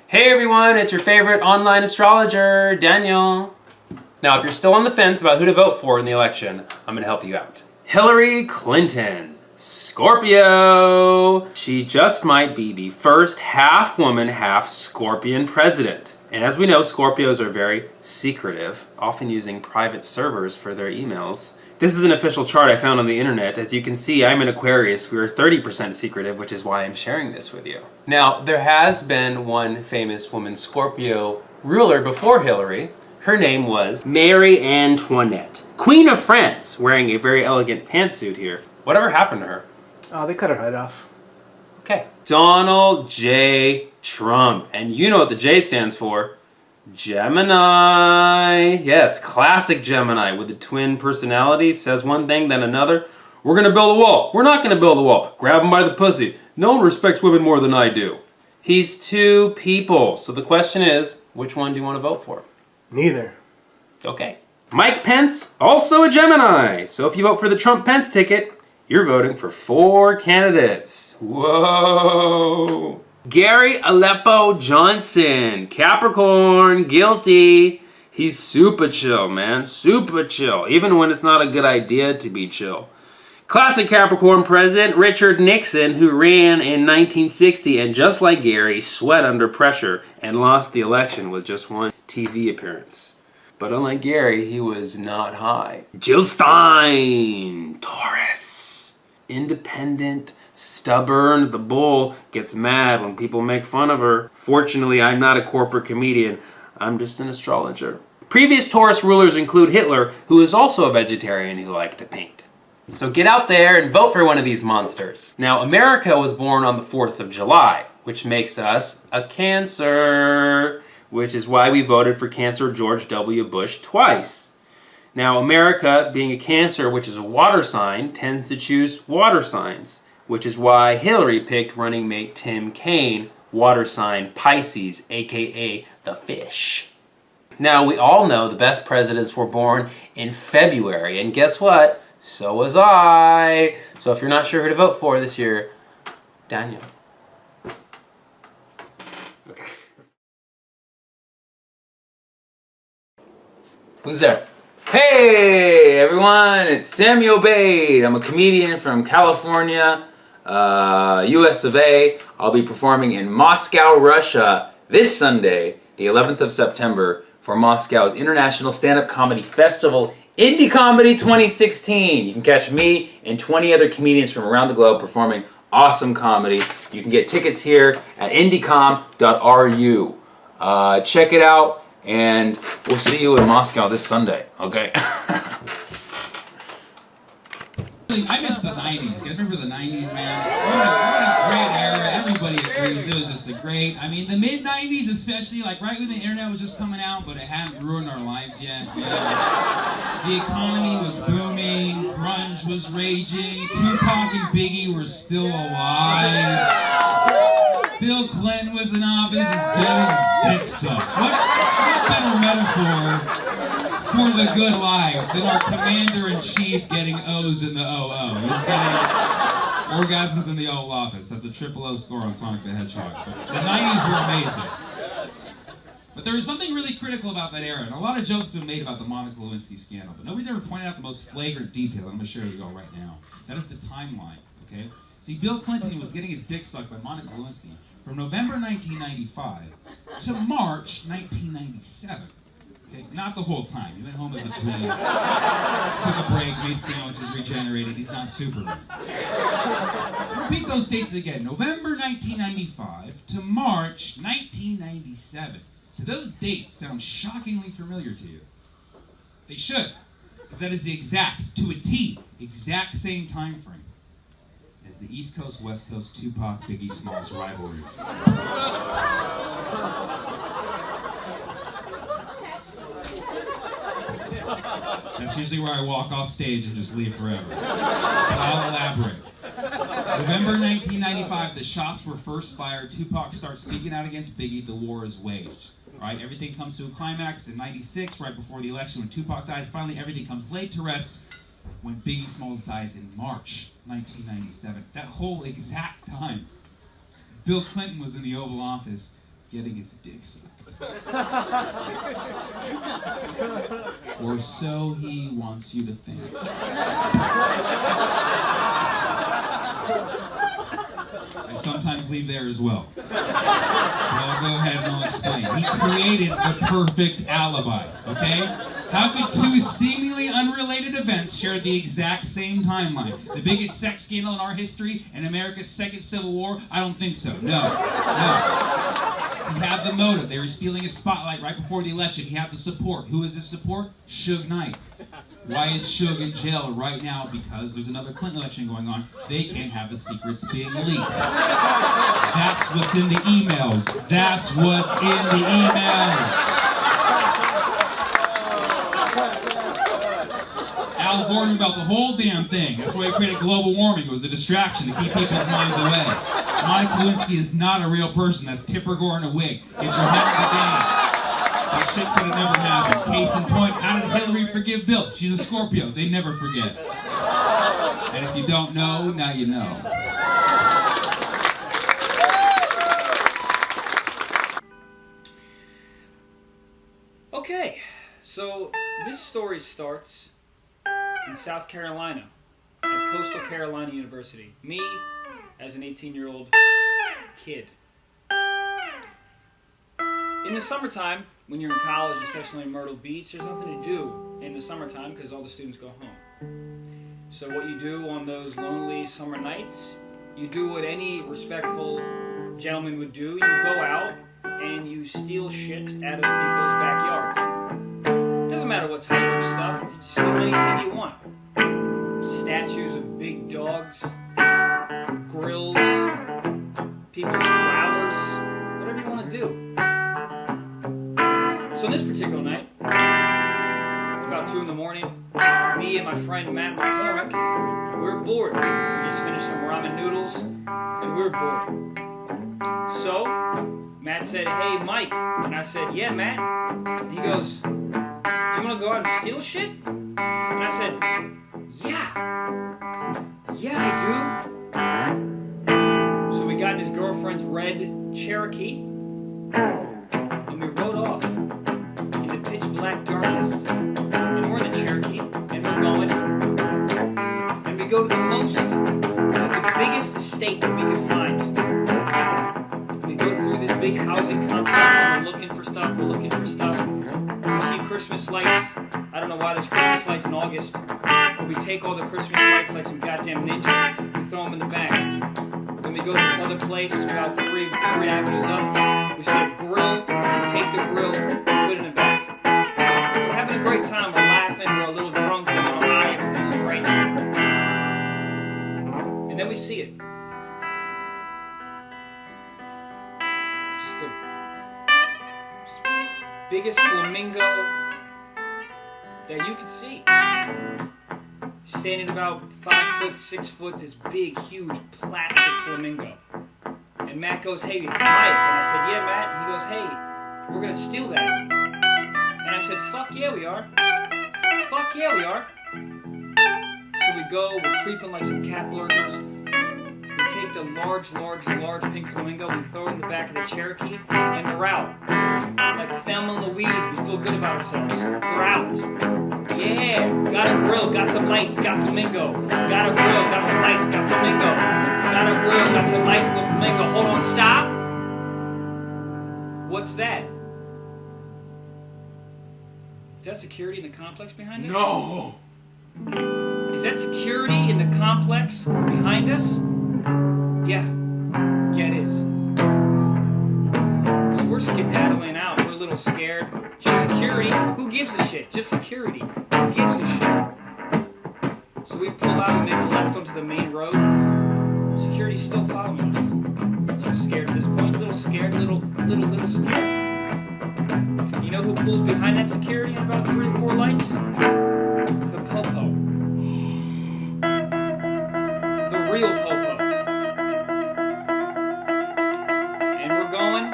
Hey everyone, it's your favorite online astrologer, Daniel. Now, if you're still on the fence about who to vote for in the election, I'm going to help you out. Hillary Clinton, Scorpio. She just might be the first half woman, half scorpion president. And as we know, Scorpios are very secretive, often using private servers for their emails. This is an official chart I found on the internet. As you can see, I'm an Aquarius. We are 30% secretive, which is why I'm sharing this with you. Now, there has been one famous woman Scorpio ruler before Hillary. Her name was Marie Antoinette, Queen of France, wearing a very elegant pantsuit here. Whatever happened to her? Oh, they cut her head off. Okay. Donald J. Trump. And you know what the J stands for. Gemini. Yes, classic Gemini with the twin personality. Says one thing, then another. We're going to build a wall. We're not going to build a wall. Grab him by the pussy. No one respects women more than I do. He's two people. So the question is, which one do you want to vote for? Neither. Okay. Mike Pence, also a Gemini. So if you vote for the Trump-Pence ticket, you're voting for 4 candidates. Whoa. Gary Aleppo Johnson, Capricorn, guilty. He's super chill, man. Super chill. Even when it's not a good idea to be chill. Classic Capricorn president Richard Nixon, who ran in 1960 and just like Gary, sweat under pressure and lost the election with just one TV appearance. But unlike Gary, he was not high. Jill Stein, Taurus. Independent, stubborn, the bull gets mad when people make fun of her. Fortunately, I'm not a corporate comedian. I'm just an astrologer. Previous Taurus rulers include Hitler, who is also a vegetarian who liked to paint. So get out there and vote for one of these monsters. Now, America was born on the 4th of July, which makes us a Cancer, which is why we voted for Cancer George W. Bush twice. Now, America, being a Cancer, which is a water sign, tends to choose water signs, which is why Hillary picked running mate Tim Kaine, water sign Pisces, aka the fish. Now, we all know the best presidents were born in February, and guess what? So was I. So if you're not sure who to vote for this year, Daniel. Okay. Who's there? Hey everyone, it's Samuel Bade. I'm a comedian from California, US of A. I'll be performing in Moscow, Russia this Sunday, the 11th of September, for Moscow's International Stand-Up Comedy Festival, Indie Comedy 2016. You can catch me and 20 other comedians from around the globe performing awesome comedy. You can get tickets here at indiecom.ru. Check it out, and we'll see you in Moscow this Sunday, okay? I miss the 90s. You remember the 90s, man? What a great era. Everybody agrees. It was just a great, I mean, the mid-90s especially, like right when the internet was just coming out, but it hadn't ruined our lives yet. Yeah. The economy was booming. Grunge was raging. Tupac and Biggie were still alive. Bill Clinton was in office, just getting his dick sucked. What better metaphor for the good life than our commander-in-chief getting O's in the OO. He's getting orgasms in the Oval Office. That's a triple O score on Sonic the Hedgehog. The 90s were amazing. But there was something really critical about that era, and a lot of jokes have been made about the Monica Lewinsky scandal, but nobody's ever pointed out the most flagrant detail. I'm going to share with you all right now. That is the timeline, okay? See, Bill Clinton was getting his dick sucked by Monica Lewinsky from November 1995 to March 1997. Okay, not the whole time. He went home in between, took a break, made sandwiches, regenerated. He's not Superman. Repeat those dates again. November 1995 to March 1997. Do those dates sound shockingly familiar to you? They should, because that is the exact, to a T, exact same time frame as the East Coast, West Coast, Tupac, Biggie Smalls rivalries. That's usually where I walk off stage and just leave forever. But I'll elaborate. November 1995, the shots were first fired. Tupac starts speaking out against Biggie. The war is waged. Right? Everything comes to a climax in 96, right before the election, when Tupac dies. Finally, everything comes laid to rest when Biggie Smalls dies in March 1997. That whole exact time, Bill Clinton was in the Oval Office getting his dick sucked. Or so he wants you to think. I sometimes leave there as well. But I'll go ahead and I'll explain. He created the perfect alibi, okay? How could two seemingly unrelated events share the exact same timeline? The biggest sex scandal in our history and America's second civil war? I don't think so. No. He had the motive. They were stealing a spotlight right before the election. He had the support. Who is his support? Suge Knight. Why is Suge in jail right now? Because there's another Clinton election going on. They can't have the secrets being leaked. That's what's in the emails. That's what's in the emails. Al Gore knew about the whole damn thing. That's why he created global warming. It was a distraction to keep people's minds away. Monica Lewinsky is not a real person. That's Tipper Gore in a wig. Get your head in the game. That shit could have never happened. Case in point, how did Hillary forgive Bill? She's a Scorpio. They never forget. And if you don't know, now you know. Okay, so this story starts in South Carolina at Coastal Carolina University. Me, as an 18-year-old kid. In the summertime, when you're in college, especially in Myrtle Beach, there's nothing to do in the summertime because all the students go home. So what you do on those lonely summer nights, you do what any respectful gentleman would do. You go out and you steal shit out of people's backyards. Doesn't matter what type of stuff, you steal anything you want. Statues of big dogs, grills, people's flowers, whatever you want to do. So this particular night, it's about 2 in the morning, me and my friend Matt McCormick, we were bored. We just finished some ramen noodles, and we were bored. So, Matt said, "Hey, Mike." And I said, "Yeah, Matt." And he goes, "Do you want to go out and steal shit?" And I said, Yeah, I do. So we got in his girlfriend's red Cherokee, and we rode off in the pitch black darkness. And we're in the Cherokee, and we're going, and we go to the biggest estate that we could find. We go through this big housing complex, and we're looking for stuff. We see Christmas lights. I don't know why there's Christmas lights in August. But we take all the Christmas lights like some goddamn ninjas. We throw them in the back. Then we go to this other place about three avenues up. We see a grill. We take the grill. We put it in the back. We're having a great time. We're laughing. We're a little drunk. We're a little high. Everything's great. And then we see it. Just the biggest flamingo that you could see. Standing about 5 foot, 6 foot, this big, huge plastic flamingo. And Matt goes, "Hey, Mike." And I said, "Yeah, Matt." He goes, "Hey, we're gonna steal that." And I said, "Fuck yeah, we are." Fuck yeah, we are. So we go, we're creeping like some cat lurkers. We take the large pink flamingo, we throw it in the back of the Cherokee, and we're out. Like Thelma and Louise, we feel good about ourselves. We're out. Yeah, got a grill, got some lights, got flamingo. Got a grill, got some lights, got flamingo. Got a grill, got some lights, got flamingo. Hold on, stop. What's that? Is that security in the complex behind us? No! Is that security in the complex behind us? Yeah. Yeah, it is. So we're skedaddling out. We're a little scared. Just security. Who gives a shit? Just security. Who gives a shit? So we pull out and make a left onto the main road. Security's still following us. A little scared at this point. A little scared. Little scared. You know who pulls behind that security in about 3 or 4 lights? The Popo. The real Popo. And we're going,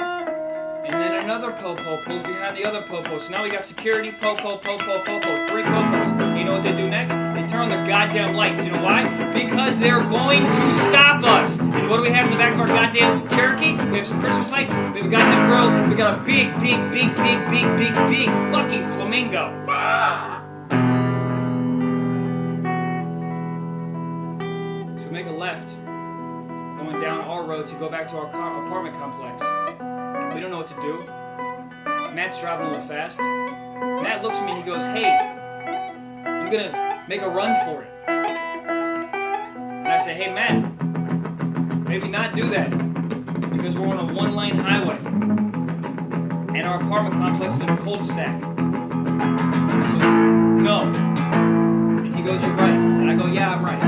and then another Popo pulls behind the other Popo. So now we got security, Popo, 3 Popos. You know what they do next? They turn on their goddamn lights. You know why? Because they're going to stop us. And what do we have in the back of our goddamn Cherokee? We have some Christmas lights. We have a goddamn grill. We got a big fucking flamingo. So we make a left, going down our road to go back to our apartment complex. We don't know what to do. Matt's driving a little fast. Matt looks at me and he goes, "Hey, I'm gonna make a run for it." And I say, "Hey, Matt, maybe not do that, because we're on a 1-lane highway, and our apartment complex is in a cul-de-sac. So, no." And he goes, "You're right." And I go, "Yeah, I'm right."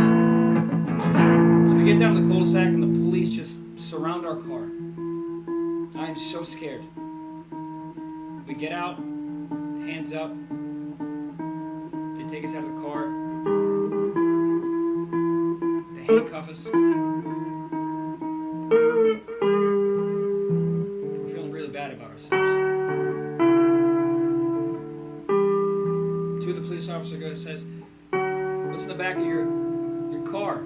So we get down to the cul-de-sac, and the police just surround our car. I am so scared. We get out, hands up. They take us out of the car. They handcuff us. We're feeling really bad about ourselves. 2 of the police officers go and says, "What's in the back of your car?"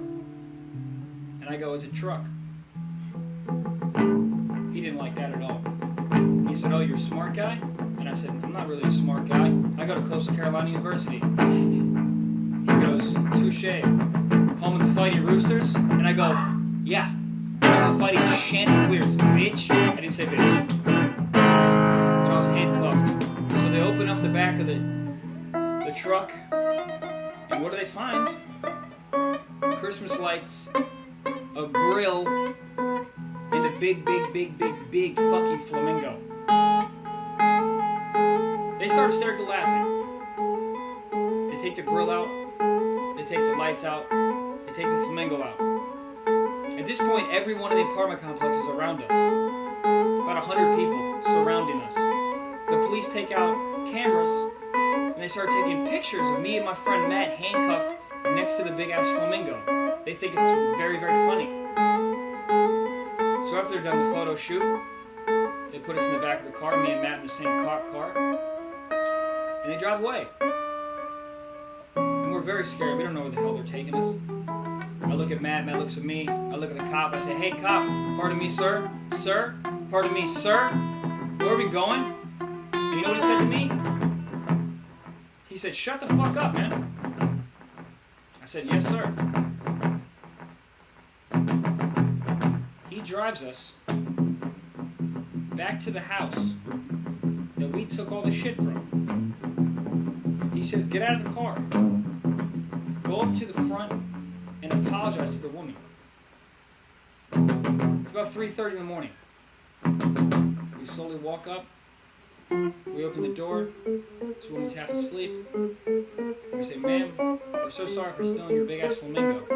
And I go, "It's a truck." He didn't like that at all. He said, "Oh, you're a smart guy?" And I said, "I'm not really a smart guy. I go to Coastal Carolina University." He goes, "Touche. Home of the Fighting Roosters?" And I go, "Yeah. Home of the Fighting Chanticleers, bitch." I didn't say bitch. But I was handcuffed. So they open up the back of the truck. And what do they find? Christmas lights, a grill, and a big fucking flamingo. They start hysterically laughing. They take the grill out, they take the lights out, they take the flamingo out. At this point, every one of the apartment complexes around us, about 100 people surrounding us. The police take out cameras, and they start taking pictures of me and my friend Matt handcuffed next to the big-ass flamingo. They think it's very, very funny. So after they're done the photo shoot, they put us in the back of the car, me and Matt in the same car, and they drive away. And we're very scared. We don't know where the hell they're taking us. I look at Matt looks at me. I look at the cop. I say, "Hey, cop, pardon me, sir. Sir, pardon me, sir. Where are we going?" And you know what he said to me? He said, "Shut the fuck up, man." I said, "Yes, sir." He drives us back to the house that we took all the shit from. He says, "Get out of the car. Go up to the front and apologize to the woman." It's about 3:30 in the morning. We slowly walk up. We open the door. This woman's half asleep. We say, "Ma'am, we're so sorry for stealing your big-ass flamingo."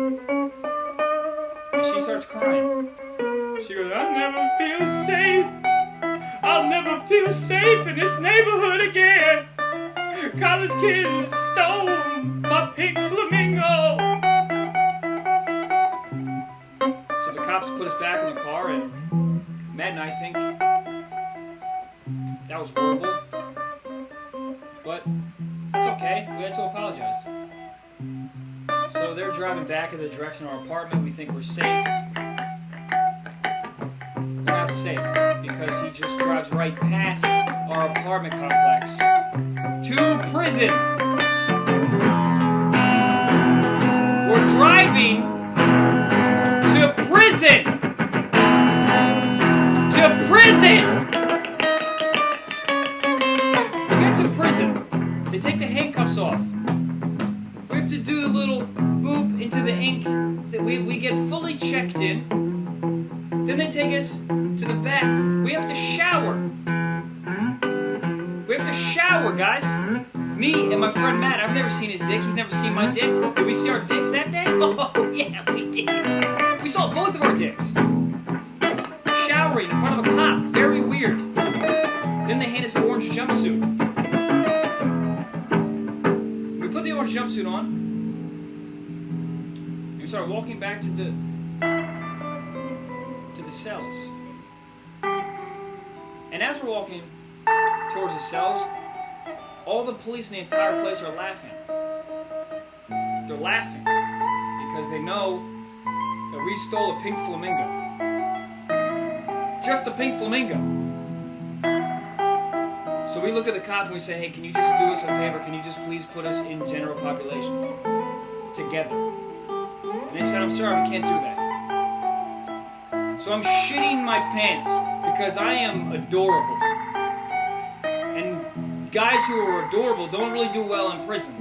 And she starts crying. She goes, "I'll never feel safe. I'll never feel safe in this neighborhood again. College kids stole my pink flamingo." So the cops put us back in the car, and Matt and I think that was horrible. But it's okay. We had to apologize. So they're driving back in the direction of our apartment. We think we're safe. We're not safe because he just drives right past our apartment complex to prison. We're driving to prison. To prison. We get to prison. They take the handcuffs off. We have to do the little boop into the ink. We get fully checked in. Then they take us to the back. We have to shower. We have to shower, guys. Me and my friend Matt. I've never seen his dick. He's never seen my dick. Did we see our dicks that day? Oh, yeah, we did. We saw both of our dicks. Showering in front of a cop. Very weird. Then they hand us an orange jumpsuit. We put the orange jumpsuit on. And we started walking back to the cells. And as we're walking towards the cells, all the police in the entire place are laughing. They're laughing because they know that we stole a pink flamingo. Just a pink flamingo. So we look at the cop and we say, hey, can you just do us a favor? Can you just please put us in general population together? And they said, I'm sorry, we can't do that. So I'm shitting my pants because I am adorable. And guys who are adorable don't really do well in prison.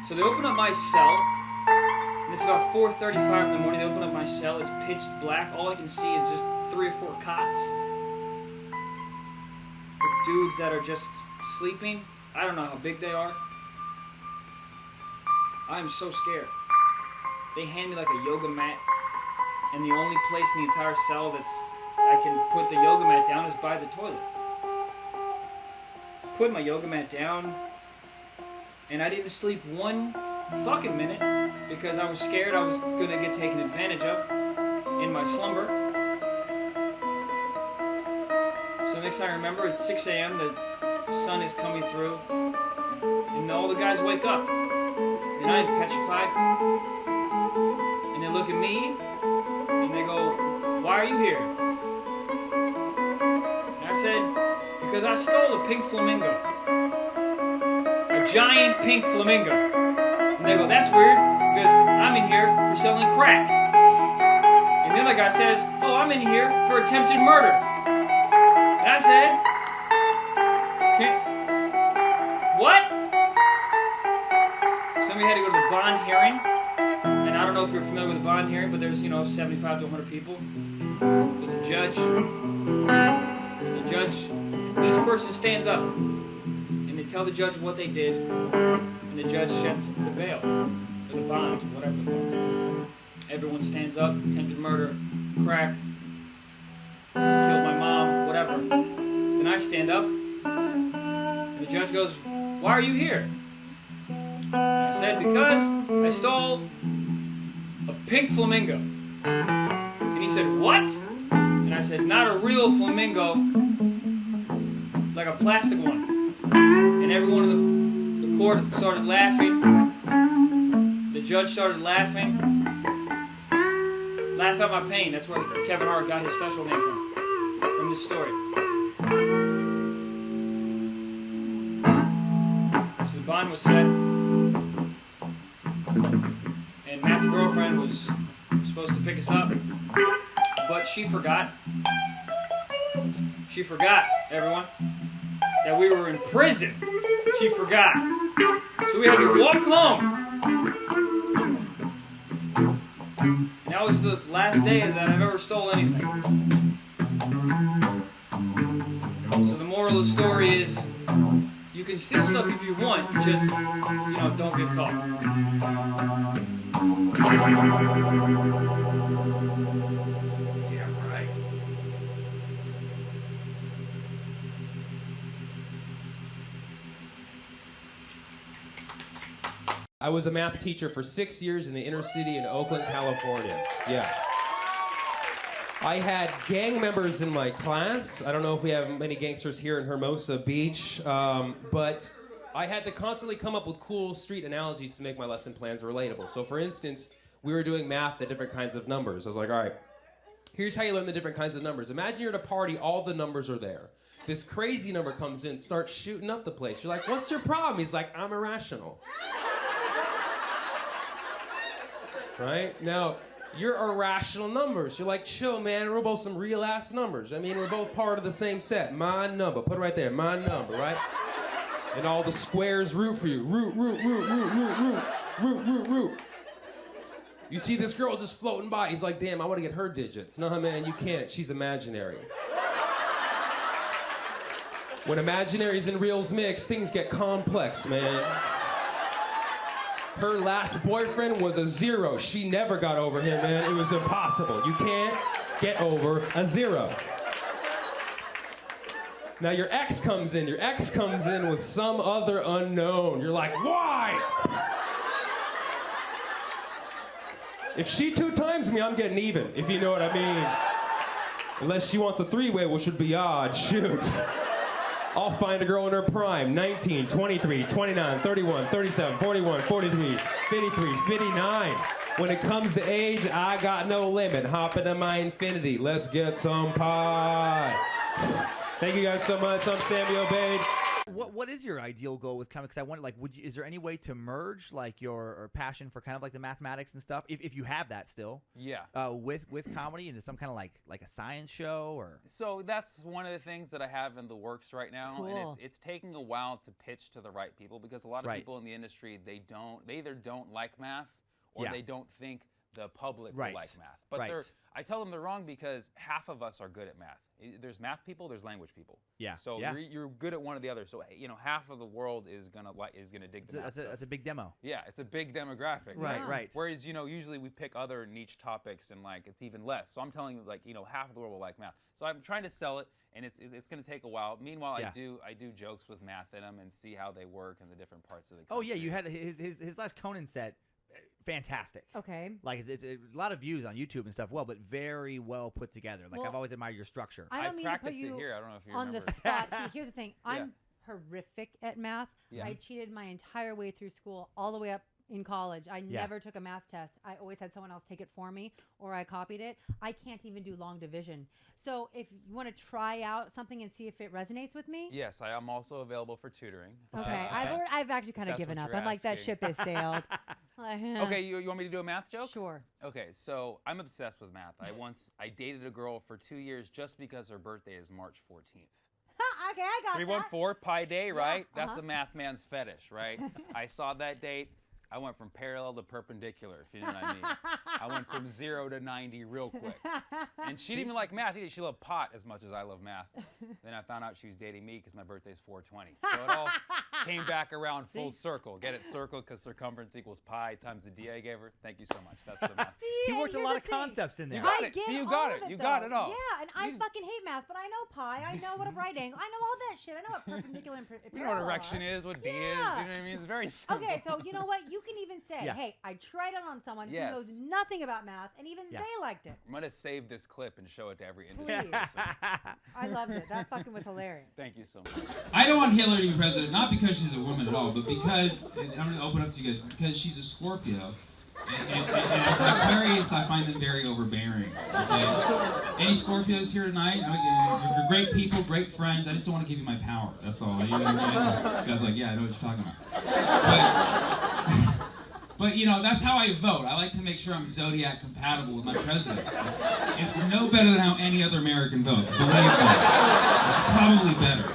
So they open up my cell, and it's about 4:35 in the morning. They open up my cell, it's pitch black. All I can see is just 3 or 4 cots with dudes that are just sleeping. I don't know how big they are. I'm so scared. They hand me like a yoga mat, and the only place in the entire cell that's I can put the yoga mat down is by the toilet. Put my yoga mat down, and I didn't sleep one fucking minute because I was scared I was gonna get taken advantage of in my slumber. So next I remember, it's 6 a.m. The sun is coming through, and all the guys wake up, and I'm petrified. And they look at me, and they go, "Why are you here?" And I said, "Because I stole a pink flamingo. A giant pink flamingo." And they go, "That's weird, because I'm in here for selling crack." And the other guy says, "Oh, I'm in here for attempted murder." And I said, "What?" Somebody had to go to the bond hearing. And I don't know if you're familiar with a bond hearing, but there's, 75 to 100 people. There's a judge. The judge, each person stands up, and they tell the judge what they did, and the judge sets the bail, or the bond, whatever the fuck. Everyone stands up, attempted murder, crack, killed my mom, whatever. Then I stand up, and the judge goes, "Why are you here?" And I said, "Because I stole a pink flamingo." And he said, "What?" And I said, "Not a real flamingo, like a plastic one." And everyone in the court started laughing. The judge started laughing. Laugh at my pain. That's where Kevin Hart got his special name from this story. So the bond was set. And Matt's girlfriend was supposed to pick us up, but she forgot. She forgot, everyone, that we were in prison. She forgot. So we had to walk home. That was the last day that I've ever stole anything. So the moral of the story is, you can steal stuff if you want, just, don't get caught. Damn right. I was a math teacher for 6 years in the inner city in Oakland, California. Yeah. I had gang members in my class. I don't know if we have many gangsters here in Hermosa Beach, but I had to constantly come up with cool street analogies to make my lesson plans relatable. So for instance, we were doing math at different kinds of numbers. I was like, all right, here's how you learn the different kinds of numbers. Imagine you're at a party, all the numbers are there. This crazy number comes in, starts shooting up the place. You're like, what's your problem? He's like, I'm irrational. Right? Now, you're irrational numbers. You're like, chill, man, we're both some real-ass numbers. I mean, we're both part of the same set. My number. Put it right there. My number, right? And all the squares root for you. Root, root, root, root, root, root, root, root, root. You see this girl just floating by. He's like, damn, I want to get her digits. No, man, you can't. She's imaginary. When imaginaries and reals mix, things get complex, man. Her last boyfriend was a 0. She never got over him, man. It was impossible. You can't get over a 0. Now your ex comes in. Your ex comes in with some other unknown. You're like, why? If she 2 times me, I'm getting even, if you know what I mean. Unless she wants a 3-way, which would be odd. Shoot. I'll find a girl in her prime, 19, 23, 29, 31, 37, 41, 43, 53, 59. When it comes to age, I got no limit. Hop into my infinity. Let's get some pie. Thank you guys so much. I'm Samuel Bade. What is your ideal goal with comics? I wonder, like, is there any way to merge like your passion for kind of like the mathematics and stuff, if you have that still? Yeah. With comedy into some kind of like a science show or? So that's one of the things that I have in the works right now, Cool. and it's taking a while to pitch to the right people because a lot of Right. people in the industry they either don't like math or Yeah. they don't think the public Right. will like math. But Right. I tell them they're wrong because half of us are good at math. There's math people, there's language people. Yeah. So Yeah. you're good at one or the other. So half of the world is gonna dig the math. That's a big demo. Yeah, it's a big demographic. Right, right. Whereas, usually we pick other niche topics and it's even less. So I'm telling you, half of the world will like math. So I'm trying to sell it, and it's going to take a while. Meanwhile, Yeah. I do jokes with math in them and see how they work in the different parts of the Oh country. yeah, you had his last Conan set. Fantastic. Okay. Like it's a lot of views on YouTube and stuff. Well, but very well put together. Like Well, I've always admired your structure. I don't mean to put practiced it you here. I don't know if you on the remember. spot. See, here's the thing. I'm horrific at math. Yeah. I cheated my entire way through school, all the way up in college. I Yeah. never took a math test. I always had someone else take it for me, or I copied it. I can't even do long division. So if you want to try out something and see if it resonates with me, Yes, I am also available for tutoring. okay. I've actually kind of That's given what up. you're I'm like, that asking. ship has sailed. Like, Okay, you want me to do a math joke? Sure. Okay, so I'm obsessed with math. I dated a girl for 2 years just because her birthday is March 14th. Okay, I got 314 Pi Day, right? That's uh-huh. a math man's fetish, right? I saw that date. I went from parallel to perpendicular, if you know what I mean. I went from 0 to 90 real quick. And she didn't even like math either. She loved pot as much as I love math. Then I found out she was dating me because my birthday's 420. So it all came back around full circle. Get it? Circle because circumference equals pi times the D I gave her. Thank you so much. That's the math. He worked a lot of concepts in there. You got I it. get See, you all got of it. You though. got it all. Yeah, and I fucking hate math, but I know pi. I know what a right angle. I know all that shit. I know what perpendicular and You know what erection is, what D is. You know what I mean? It's very simple. Okay, so you know what? You can even say, Yeah. hey, I tried it on someone Yes. who knows nothing about math, and even Yeah. they liked it. I'm going to save this clip and show it to every industry Please. person. I loved it. That fucking was hilarious. Thank you so much. I don't want Hillary to be president, not because she's a woman at all, but because, and I'm going to open up to you guys, because she's a Scorpio. And as an Aquarius, I find them very overbearing. Okay? Any Scorpios here tonight? You're great people, great friends. I just don't want to give you my power. That's all. You know what I mean? This guy's like, yeah, I know what you're talking about. But that's how I vote. I like to make sure I'm zodiac compatible with my president. It's no better than how any other American votes. Believe me. It's probably better.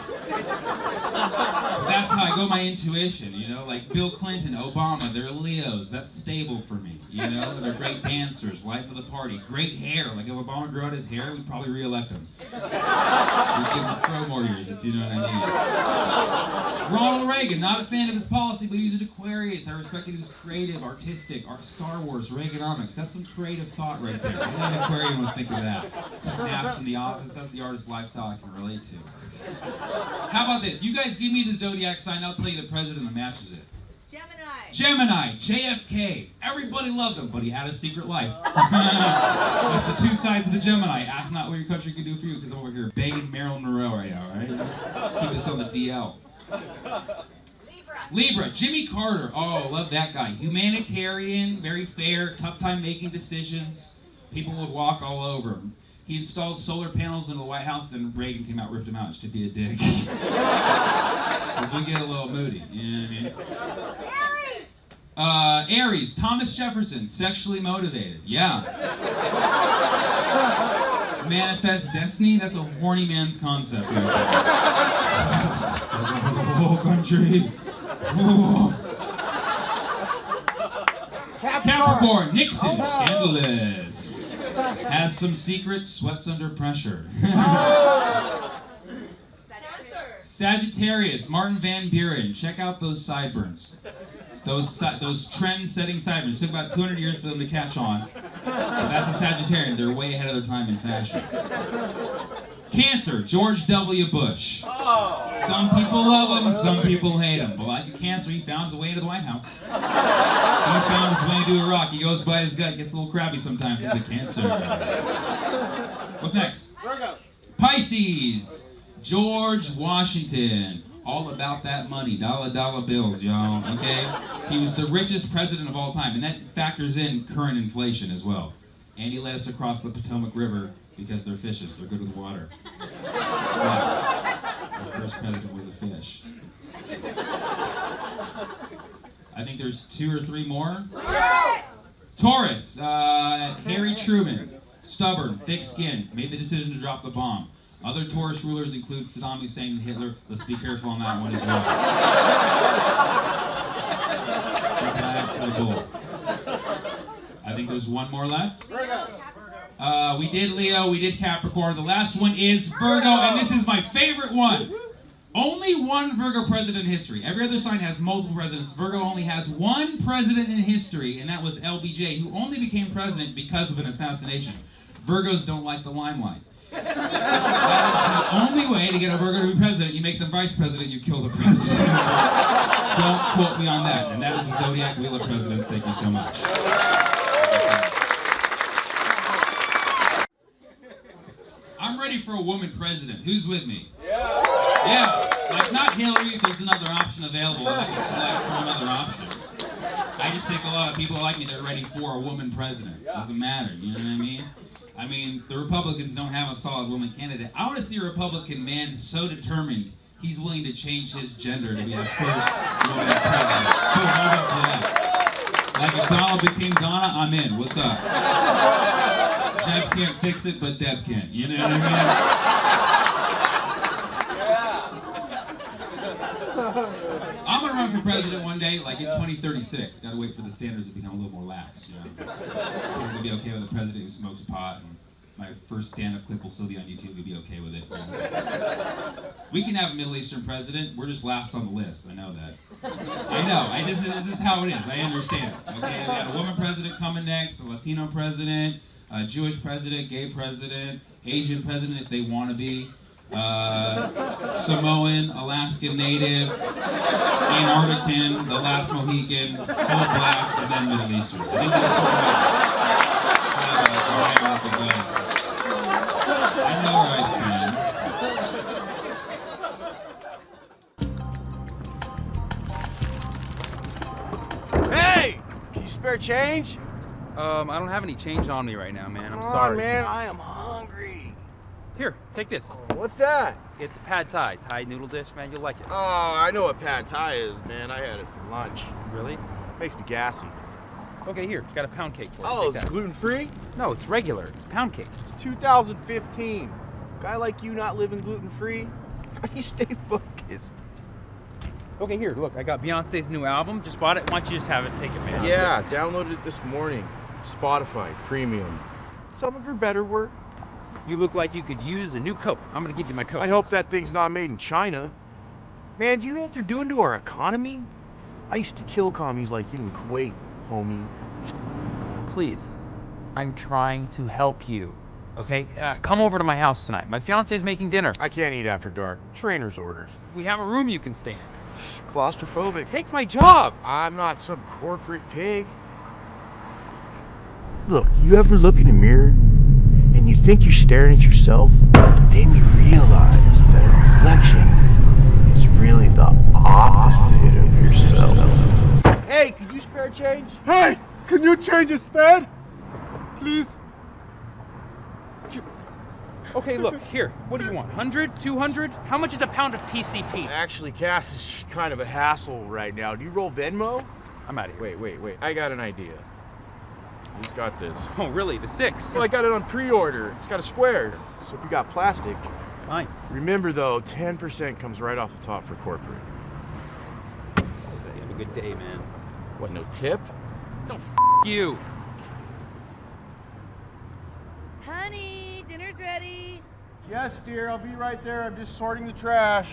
That's how I go my intuition, like Bill Clinton, Obama, they're Leos. That's stable for me, They're great dancers, life of the party, great hair. Like if Obama grew out his hair, we'd probably re-elect him. We'd give him throw more years, if you know what I mean. Ronald Reagan, not a fan of his policy, but he was an Aquarius. I respect that he was creative, artistic, Star Wars, Reaganomics. That's some creative thought right there. Only an Aquarian would think of that. Naps in the office, that's the artist lifestyle I can relate to. How about this? You guys give me the zodiac sign, I'll tell you the president that matches it. Gemini, JFK. Everybody loved him, but he had a secret life. That's the two sides of the Gemini. Ask not what your country can do for you, because I'm over here begging Marilyn Monroe right now, right? Let's keep this on the DL. Libra, Jimmy Carter. Oh, love that guy. Humanitarian, very fair, tough time making decisions. People would walk all over him. He installed solar panels in the White House, then Reagan came out, ripped him out just to be a dick. Because we get a little moody, you know what I mean? Aries, Thomas Jefferson, sexually motivated. Yeah. Manifest destiny, that's a horny man's concept. Right there. The whole country. Ooh. Capricorn, Nixon, scandalous. Has some secrets, sweats under pressure. Sagittarius, Martin Van Buren. Check out those sideburns. Those trend-setting sideburns. It took about 200 years for them to catch on. But that's a Sagittarian. They're way ahead of their time in fashion. Cancer, George W. Bush. Some people love him, some people hate him. But like a Cancer, he found his way into the White House. He found his way into Iraq. He goes by his gut, gets a little crabby sometimes. He's a Cancer. What's next? Virgo. Pisces, George Washington. All about that money, dollar bills, y'all, okay? He was the richest president of all time, and that factors in current inflation as well. And he led us across the Potomac River because they're fishes, they're good with water. Yeah. Our first president was a fish. I think there's 2 or 3 more. Taurus, Harry Truman, stubborn, thick-skinned, made the decision to drop the bomb. Other Taurus rulers include Saddam Hussein and Hitler. Let's be careful on that one as well. I think there's one more left. We did Leo, we did Capricorn. The last one is Virgo, and this is my favorite one. Only one Virgo president in history. Every other sign has multiple presidents. Virgo only has one president in history, and that was LBJ, who only became president because of an assassination. Virgos don't like the limelight. That is the only way to get a Virgo to be president. You make them vice president, you kill the president. Don't quote me on that. And that is the Zodiac Wheel of Presidents. Thank you so much. I'm ready for a woman president. Who's with me? Yeah. Like not Hillary if there's another option available. I can select from another option. I just think a lot of people like me, they're ready for a woman president. Doesn't matter, you know what I mean? I mean, the Republicans don't have a solid woman candidate. I want to see a Republican man so determined he's willing to change his gender to be the first woman president. Boom, hold up for that. Like if Donald became Donna, I'm in. What's up? Jeb can't fix it, but Deb can. You know what I mean? I'm gonna run for president one day, like in 2036. Gotta wait for the standards to become a little more lax, you know. People will be okay with a president who smokes pot, and my first stand-up clip will still be on YouTube. We'll be okay with it. You know? We can have a Middle Eastern president. We're just last on the list. I know that. I know. It's just how it is. I understand. Okay, we got a woman president coming next, a Latino president, a Jewish president, gay president, Asian president if they want to be. Samoan, Alaskan Native, Antarctican, the last Mohican, full black, and then Middle Eastern. I think that's I know where I stand. Hey! Can you spare change? I don't have any change on me right now, man. I'm Come sorry. on, man. I am hungry. Here, take this. What's that? It's pad thai, Thai noodle dish, man. You'll like it. Oh, I know what pad thai is, man. I had it for lunch. Really? Makes me gassy. Okay, here. Got a pound cake for you. Oh, Take it's that. gluten-free? No, it's regular. It's pound cake. It's 2015. Guy like you not living gluten-free? How do you stay focused? Okay, here. Look, I got Beyonce's new album. Just bought it. Why don't you just have it? Take it, man. Yeah, downloaded it this morning. Spotify Premium. Some of her better work. You look like you could use a new coat. I'm gonna give you my coat. I hope that thing's not made in China. Man, do you know what they're doing to our economy? I used to kill commies like you in Kuwait, homie. Please, I'm trying to help you. Okay? Come over to my house tonight. My fiance's making dinner. I can't eat after dark. Trainer's orders. We have a room you can stay in. Claustrophobic. Take my job! I'm not some corporate pig. Look, you ever look in a mirror and you think you're staring at yourself? Then you realize that a reflection is really the opposite of yourself. Hey, could you spare change? Hey, can you change a spade? Please? Okay, look, here. What do you want? 100? 200? How much is a pound of PCP? Actually, Cass is kind of a hassle right now. Do you roll Venmo? I'm out of here. Wait. I got an idea. Who's got this? Oh, really? The 6? Well, I got it on pre-order. It's got a square. So if you got plastic. Fine. Remember, though, 10% comes right off the top for corporate. Have a good day, man. What, no tip? No, you. Honey, dinner's ready. Yes, dear. I'll be right there. I'm just sorting the trash.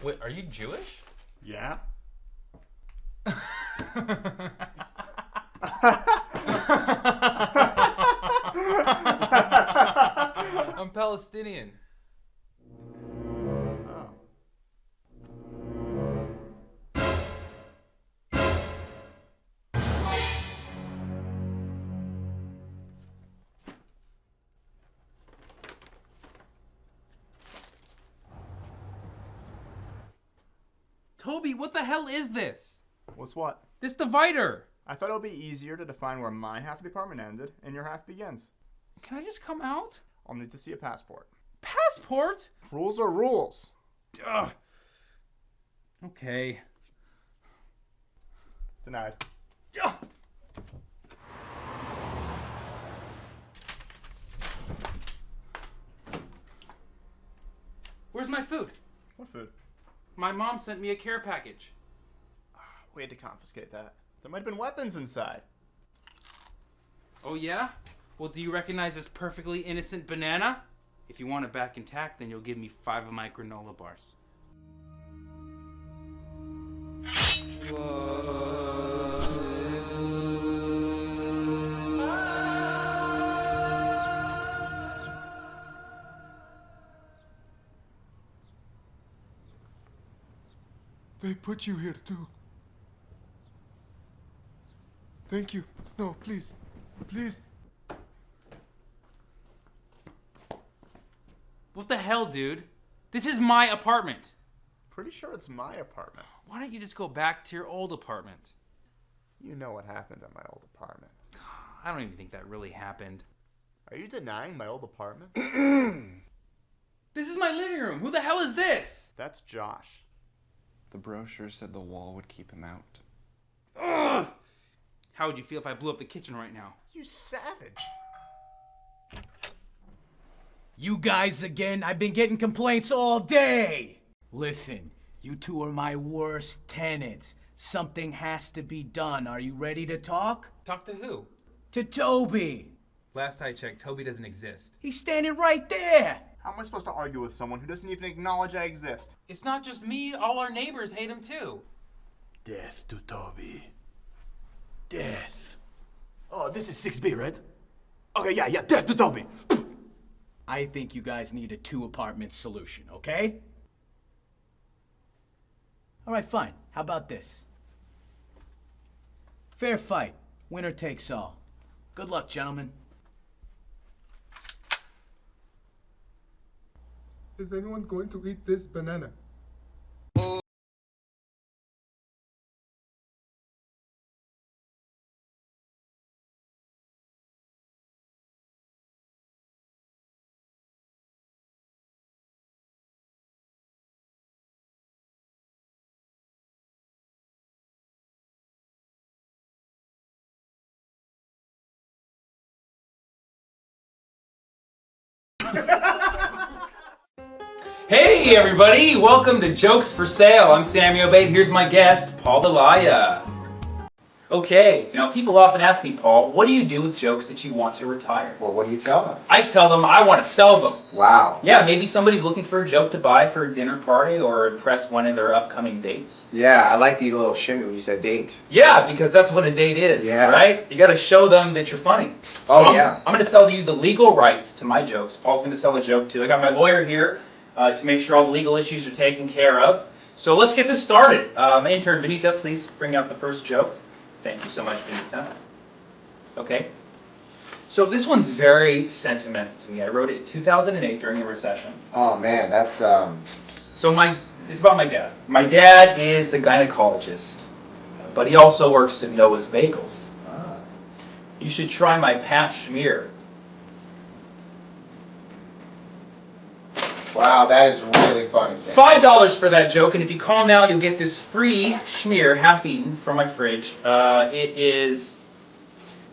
Wait, are you Jewish? Yeah. I'm Palestinian. Toby, what the hell is this? What's what? This divider. I thought it would be easier to define where my half of the apartment ended and your half begins. Can I just come out? I'll need to see a passport. Passport? Rules are rules. Ugh. Okay. Denied. Ugh. Where's my food? What food? My mom sent me a care package. We had to confiscate that. There might have been weapons inside. Oh yeah? Well, do you recognize this perfectly innocent banana? If you want it back intact, then you'll give me 5 of my granola bars. They put you here too. Thank you. No, please. Please. What the hell, dude? This is my apartment. Pretty sure it's my apartment. Why don't you just go back to your old apartment? You know what happened at my old apartment. I don't even think that really happened. Are you denying my old apartment? This is my living room. Who the hell is this? That's Josh. The brochure said the wall would keep him out. Ugh! How would you feel if I blew up the kitchen right now? You savage. You guys again? I've been getting complaints all day. Listen, you two are my worst tenants. Something has to be done. Are you ready to talk? Talk to who? To Toby. Last I checked, Toby doesn't exist. He's standing right there. How am I supposed to argue with someone who doesn't even acknowledge I exist? It's not just me. All our neighbors hate him too. Death to Toby. Death. Oh, this is 6B, right? Okay, yeah, death to Toby. I think you guys need a 2-apartment solution, okay? All right, fine. How about this? Fair fight. Winner takes all. Good luck, gentlemen. Is anyone going to eat this banana? Hey everybody, welcome to Jokes for Sale. I'm Sammy Obeid. Here's my guest, Paul Delia. Okay, now people often ask me, Paul, what do you do with jokes that you want to retire? Well, what do you tell them? I tell them I want to sell them. Wow. Yeah, maybe somebody's looking for a joke to buy for a dinner party or impress one of their upcoming dates. Yeah, I like the little shimmy when you said date. Yeah, because that's what a date is, Yeah. right? You got to show them that you're funny. Oh, So yeah. I'm going to sell you the legal rights to my jokes. Paul's going to sell a joke too. I got my lawyer here to make sure all the legal issues are taken care of. So let's get this started. Intern Benita, please bring out the first joke. Thank you so much, Benita. Okay. So this one's very sentimental to me. I wrote it in 2008 during the recession. Oh man, that's So it's about my dad. My dad is a gynecologist, but he also works at Noah's Bagels. You should try my Pat Schmear. Wow, that is really funny. Sam. $5 for that joke, and if you call now, you'll get this free schmear, half-eaten, from my fridge. It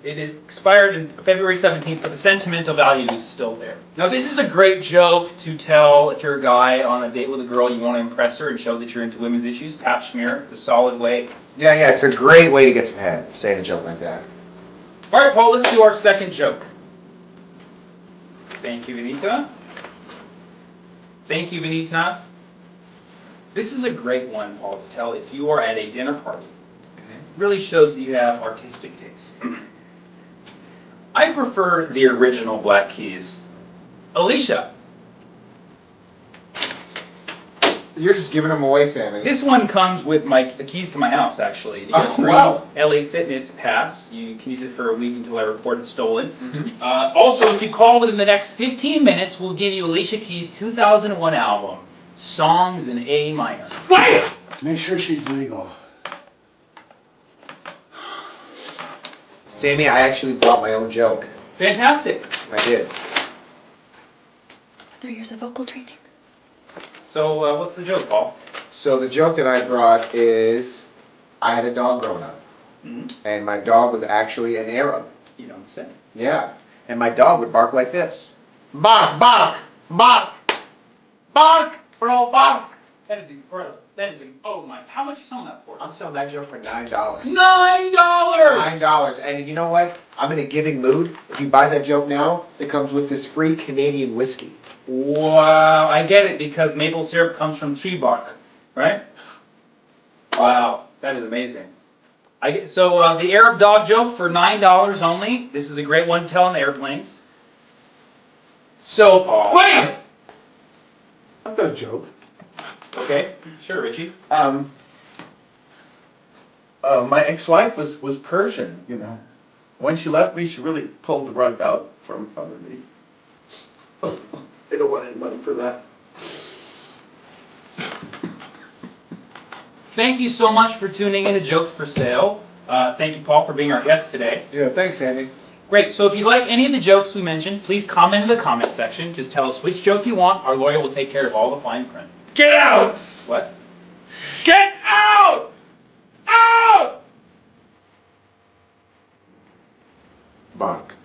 expired in February 17th, but the sentimental value is still there. Now, this is a great joke to tell if you're a guy on a date with a girl, you want to impress her and show that you're into women's issues. Pap Schmear, it's a solid way. Yeah, it's a great way to get some head, saying a joke like that. All right, Paul, let's do our second joke. Thank you, Benita. Thank you, Benita. This is a great one, Paul, to tell if you are at a dinner party. Okay. Really shows that you have artistic taste. I prefer the original Black Keys. Alicia. You're just giving them away, Sammy. This one comes with the keys to my house, actually. You get a free LA Fitness pass. You can use it for a week until I report it stolen. Also, if you call within the next 15 minutes, we'll give you Alicia Keys' 2001 album, Songs in A Minor. Wait! Make sure she's legal. Sammy, I actually brought my own joke. Fantastic. I did. 3 years of vocal training. So, what's the joke, Paul? So the joke that I brought is, I had a dog growing up, and my dog was actually an Arab. You don't say. Yeah, and my dog would bark like this. Bark, bark, bark, bark, bro, bark. That is incredible. Oh my, how much are you selling that for? I'm selling that joke for $9. $9! $9, and you know what? I'm in a giving mood. If you buy that joke now, it comes with this free Canadian whiskey. Wow, I get it, because maple syrup comes from tree bark, right? Wow, that is amazing. So the Arab dog joke for $9 only. This is a great one to tell on airplanes. So, Paul. Wait! I've got a joke. Okay, sure, Richie. My ex-wife was Persian, you know. When she left me, she really pulled the rug out from under me. They don't want any money for that. Thank you so much for tuning in to Jokes for Sale. Thank you, Paul, for being our guest today. Yeah, thanks, Sandy. Great. So if you like any of the jokes we mentioned, please comment in the comment section. Just tell us which joke you want. Our lawyer will take care of all the fine print. Get out! What? Get out! Out! Bark.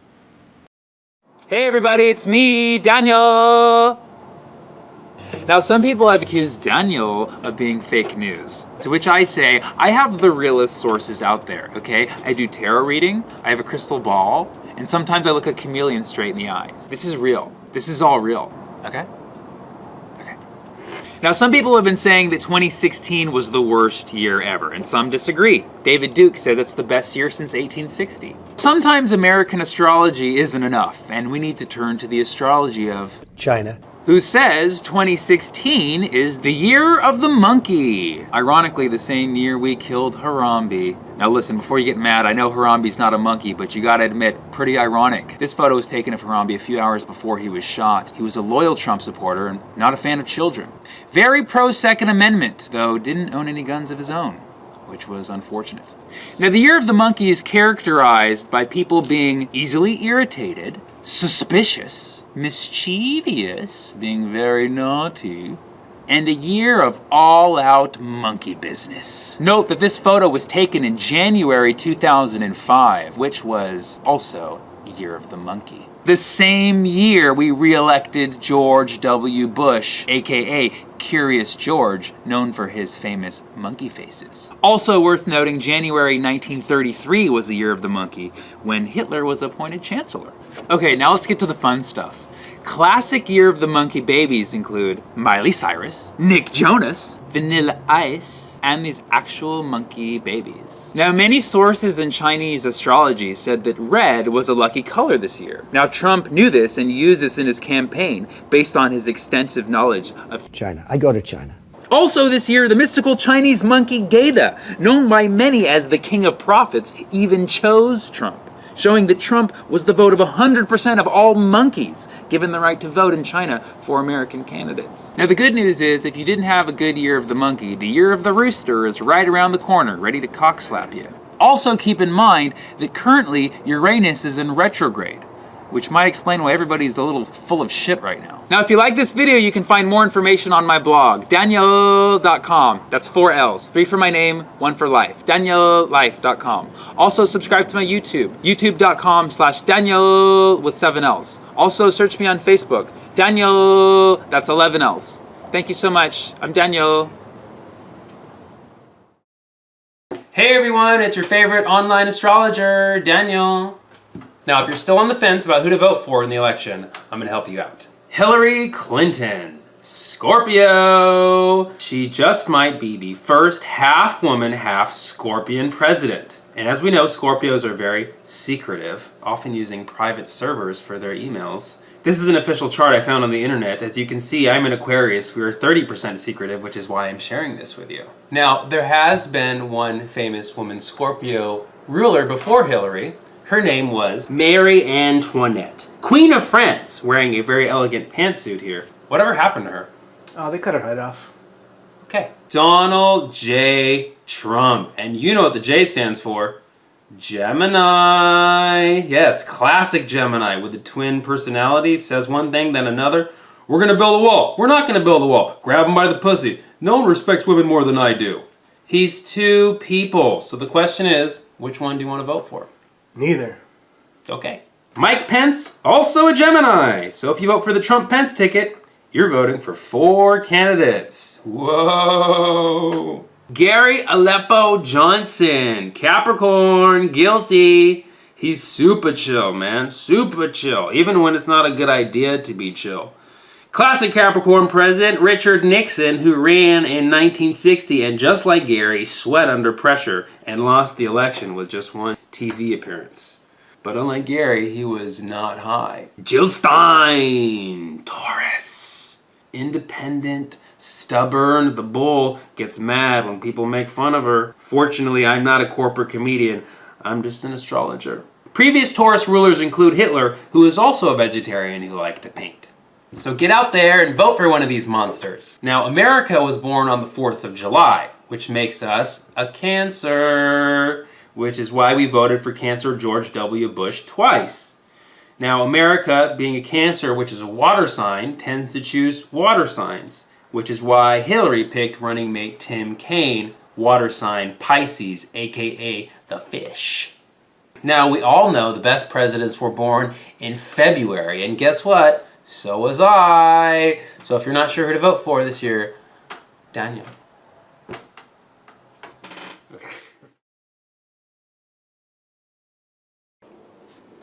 Hey everybody, it's me, Daniel! Now some people have accused Daniel of being fake news, to which I say, I have the realest sources out there, okay? I do tarot reading, I have a crystal ball, and sometimes I look a chameleon straight in the eyes. This is real. This is all real, okay? Now, some people have been saying that 2016 was the worst year ever, and some disagree. David Duke said it's the best year since 1860. Sometimes American astrology isn't enough, and we need to turn to the astrology of China, who says 2016 is the year of the monkey. Ironically, the same year we killed Harambe. Now listen, before you get mad, I know Harambe's not a monkey, but you gotta admit, pretty ironic. This photo was taken of Harambe a few hours before he was shot. He was a loyal Trump supporter and not a fan of children. Very pro-Second Amendment, though didn't own any guns of his own, which was unfortunate. Now, the year of the monkey is characterized by people being easily irritated, suspicious, mischievous, being very naughty, and a year of all-out monkey business. Note that this photo was taken in January 2005, which was also Year of the Monkey. The same year we re-elected George W. Bush, aka Curious George, known for his famous monkey faces. Also worth noting, January 1933 was the year of the monkey, when Hitler was appointed chancellor. Okay, now let's get to the fun stuff. Classic year of the monkey babies include Miley Cyrus, Nick Jonas, Vanilla Ice, and these actual monkey babies. Now, many sources in Chinese astrology said that red was a lucky color this year. Now, Trump knew this and used this in his campaign based on his extensive knowledge of China. I go to China. Also this year, the mystical Chinese monkey Gaida, known by many as the king of prophets, even chose Trump, showing that Trump was the vote of 100% of all monkeys given the right to vote in China for American candidates. Now the good news is, if you didn't have a good year of the monkey, the year of the rooster is right around the corner, ready to cock slap you. Also keep in mind that currently Uranus is in retrograde, which might explain why everybody's a little full of shit right now. Now, if you like this video, you can find more information on my blog, daniel.com. That's 4 L's, 3 for my name, 1 for life, daniellife.com. Also, subscribe to my YouTube, youtube.com/Daniel with 7 L's. Also, search me on Facebook, Daniel, that's 11 L's. Thank you so much. I'm Daniel. Hey everyone, it's your favorite online astrologer, Daniel. Now, if you're still on the fence about who to vote for in the election, I'm gonna help you out. Hillary Clinton, Scorpio. She just might be the first half woman, half scorpion president. And as we know, Scorpios are very secretive, often using private servers for their emails. This is an official chart I found on the internet. As you can see, I'm an Aquarius. We are 30% secretive, which is why I'm sharing this with you. Now, there has been one famous woman Scorpio ruler before Hillary. Her name was Marie Antoinette, Queen of France, wearing a very elegant pantsuit here. Whatever happened to her? Oh, they cut her head off. Okay. Donald J. Trump. And you know what the J stands for. Gemini. Yes, classic Gemini with the twin personalities. Says one thing, then another. We're going to build a wall. We're not going to build a wall. Grab him by the pussy. No one respects women more than I do. He's two people. So the question is, which one do you want to vote for? Neither. Okay. Mike Pence, also a Gemini. So if you vote for the Trump-Pence ticket, you're voting for 4 candidates. Whoa. Gary Aleppo Johnson, Capricorn, guilty. He's super chill, man. Super chill. Even when it's not a good idea to be chill. Classic Capricorn president Richard Nixon, who ran in 1960 and just like Gary, sweat under pressure and lost the election with just one TV appearance. But unlike Gary, he was not high. Jill Stein, Taurus. Independent, stubborn, the bull gets mad when people make fun of her. Fortunately, I'm not a corporate comedian. I'm just an astrologer. Previous Taurus rulers include Hitler, who is also a vegetarian who liked to paint. So get out there and vote for one of these monsters. Now, America was born on the 4th of July, which makes us a Cancer, which is why we voted for Cancer George W. Bush twice. Now, America, being a Cancer, which is a water sign, tends to choose water signs, which is why Hillary picked running mate Tim Kaine, water sign Pisces, aka the fish. Now, we all know the best presidents were born in February, and guess what? So was I. So if you're not sure who to vote for this year, Daniel. Okay.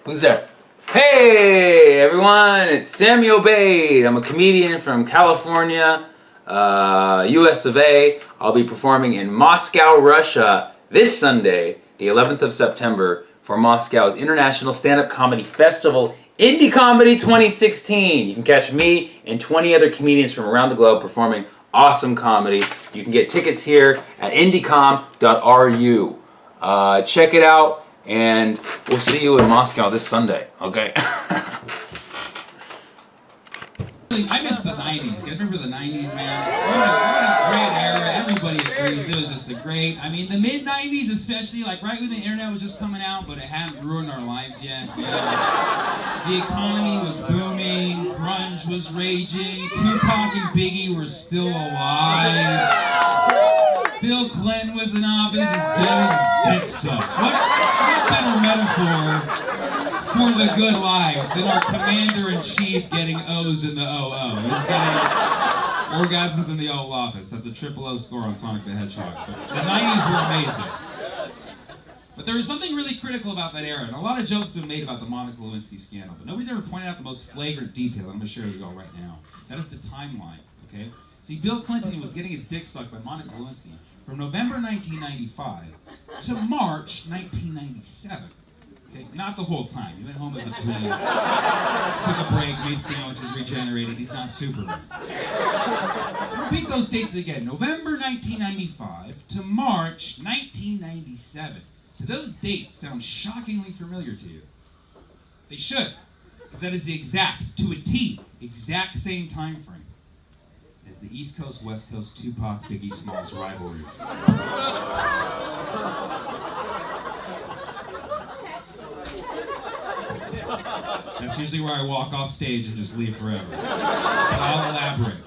Who's there? Hey everyone, it's Samuel Bade. I'm a comedian from California, US of A. I'll be performing in Moscow, Russia this Sunday, the 11th of September, for Moscow's International Stand-Up Comedy Festival, Indie Comedy 2016. You can catch me and 20 other comedians from around the globe performing awesome comedy. You can get tickets here at indiecom.ru. Check it out, and we'll see you in Moscow this Sunday, okay? I miss the 90s. You remember the 90s, man? What a great era. Everybody agrees. It was just a great, I mean, the mid-90s especially, like right when the internet was just coming out, but it hadn't ruined our lives yet. Yeah. The economy was booming. Grunge was raging. Tupac and Biggie were still alive. Bill Clinton was in office. His dick sucked. What better metaphor for the good life than our commander-in-chief getting O's in the OO. He's getting orgasms in the Oval Office. That's a triple O score on Sonic the Hedgehog. But the 90s were amazing. But there was something really critical about that era, and a lot of jokes have been made about the Monica Lewinsky scandal, but nobody's ever pointed out the most flagrant detail. I'm going to share with you all right now. That is the timeline, okay? See, Bill Clinton was getting his dick sucked by Monica Lewinsky from November 1995 to March 1997. Okay, not the whole time. He went home in between, took a break, made sandwiches, regenerated. He's not Superman. Repeat those dates again. November 1995 to March 1997. Do those dates sound shockingly familiar to you? They should, because that is the exact, to a T, exact same time frame as the East Coast, West Coast, Tupac, Biggie Smalls rivalries. That's usually where I walk off stage and just leave forever. But I'll elaborate.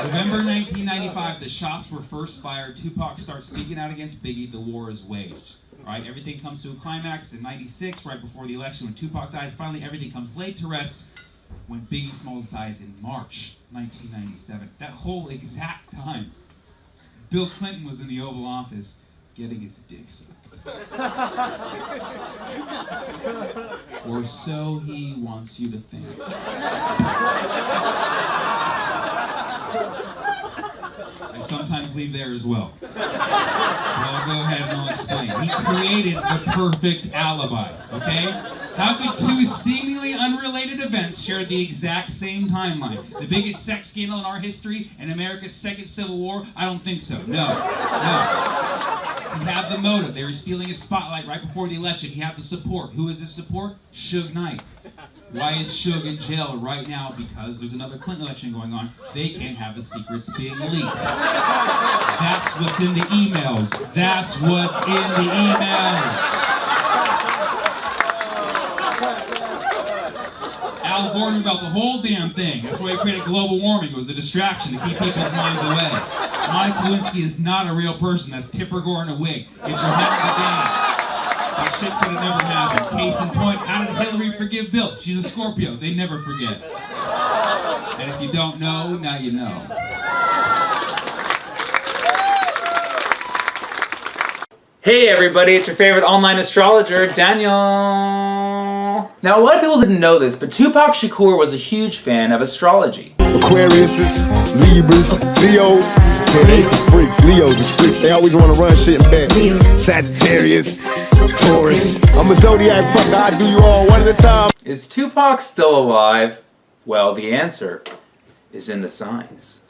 November 1995, the shots were first fired. Tupac starts speaking out against Biggie. The war is waged. All right, everything comes to a climax in 96, right before the election, when Tupac dies. Finally, everything comes laid to rest when Biggie Smalls dies in March 1997. That whole exact time, Bill Clinton was in the Oval Office getting his dick sucked. Or so he wants you to think. I sometimes leave there as well. But I'll go ahead and I'll explain. He created the perfect alibi, okay? How could two seemingly unrelated events share the exact same timeline? The biggest sex scandal in our history and America's second civil war? I don't think so. No. He had the motive. They were stealing a spotlight right before the election. He had the support. Who is his support? Suge Knight. Why is Suge in jail right now? Because there's another Clinton election going on. They can't have the secrets being leaked. That's what's in the emails. That's what's in the emails. Al Gore knew about the whole damn thing. That's why he created global warming. It was a distraction to keep people's minds away. Monica Lewinsky is not a real person. That's Tipper Gore in a wig. Get your head in the game. That shit could have never happened. Case in point, how did Hillary forgive Bill? She's a Scorpio. They never forget. And if you don't know, now you know. Hey everybody, it's your favorite online astrologer, Daniel. Now a lot of people didn't know this, but Tupac Shakur was a huge fan of astrology. Aquariuses, Libras, Leos, yeah, they some freaks. Leos is freaks. They always want to run shit in bed. Sagittarius, Taurus. I'm a zodiac fucker. I do you all one at a time. Is Tupac still alive? Well, the answer is in the signs.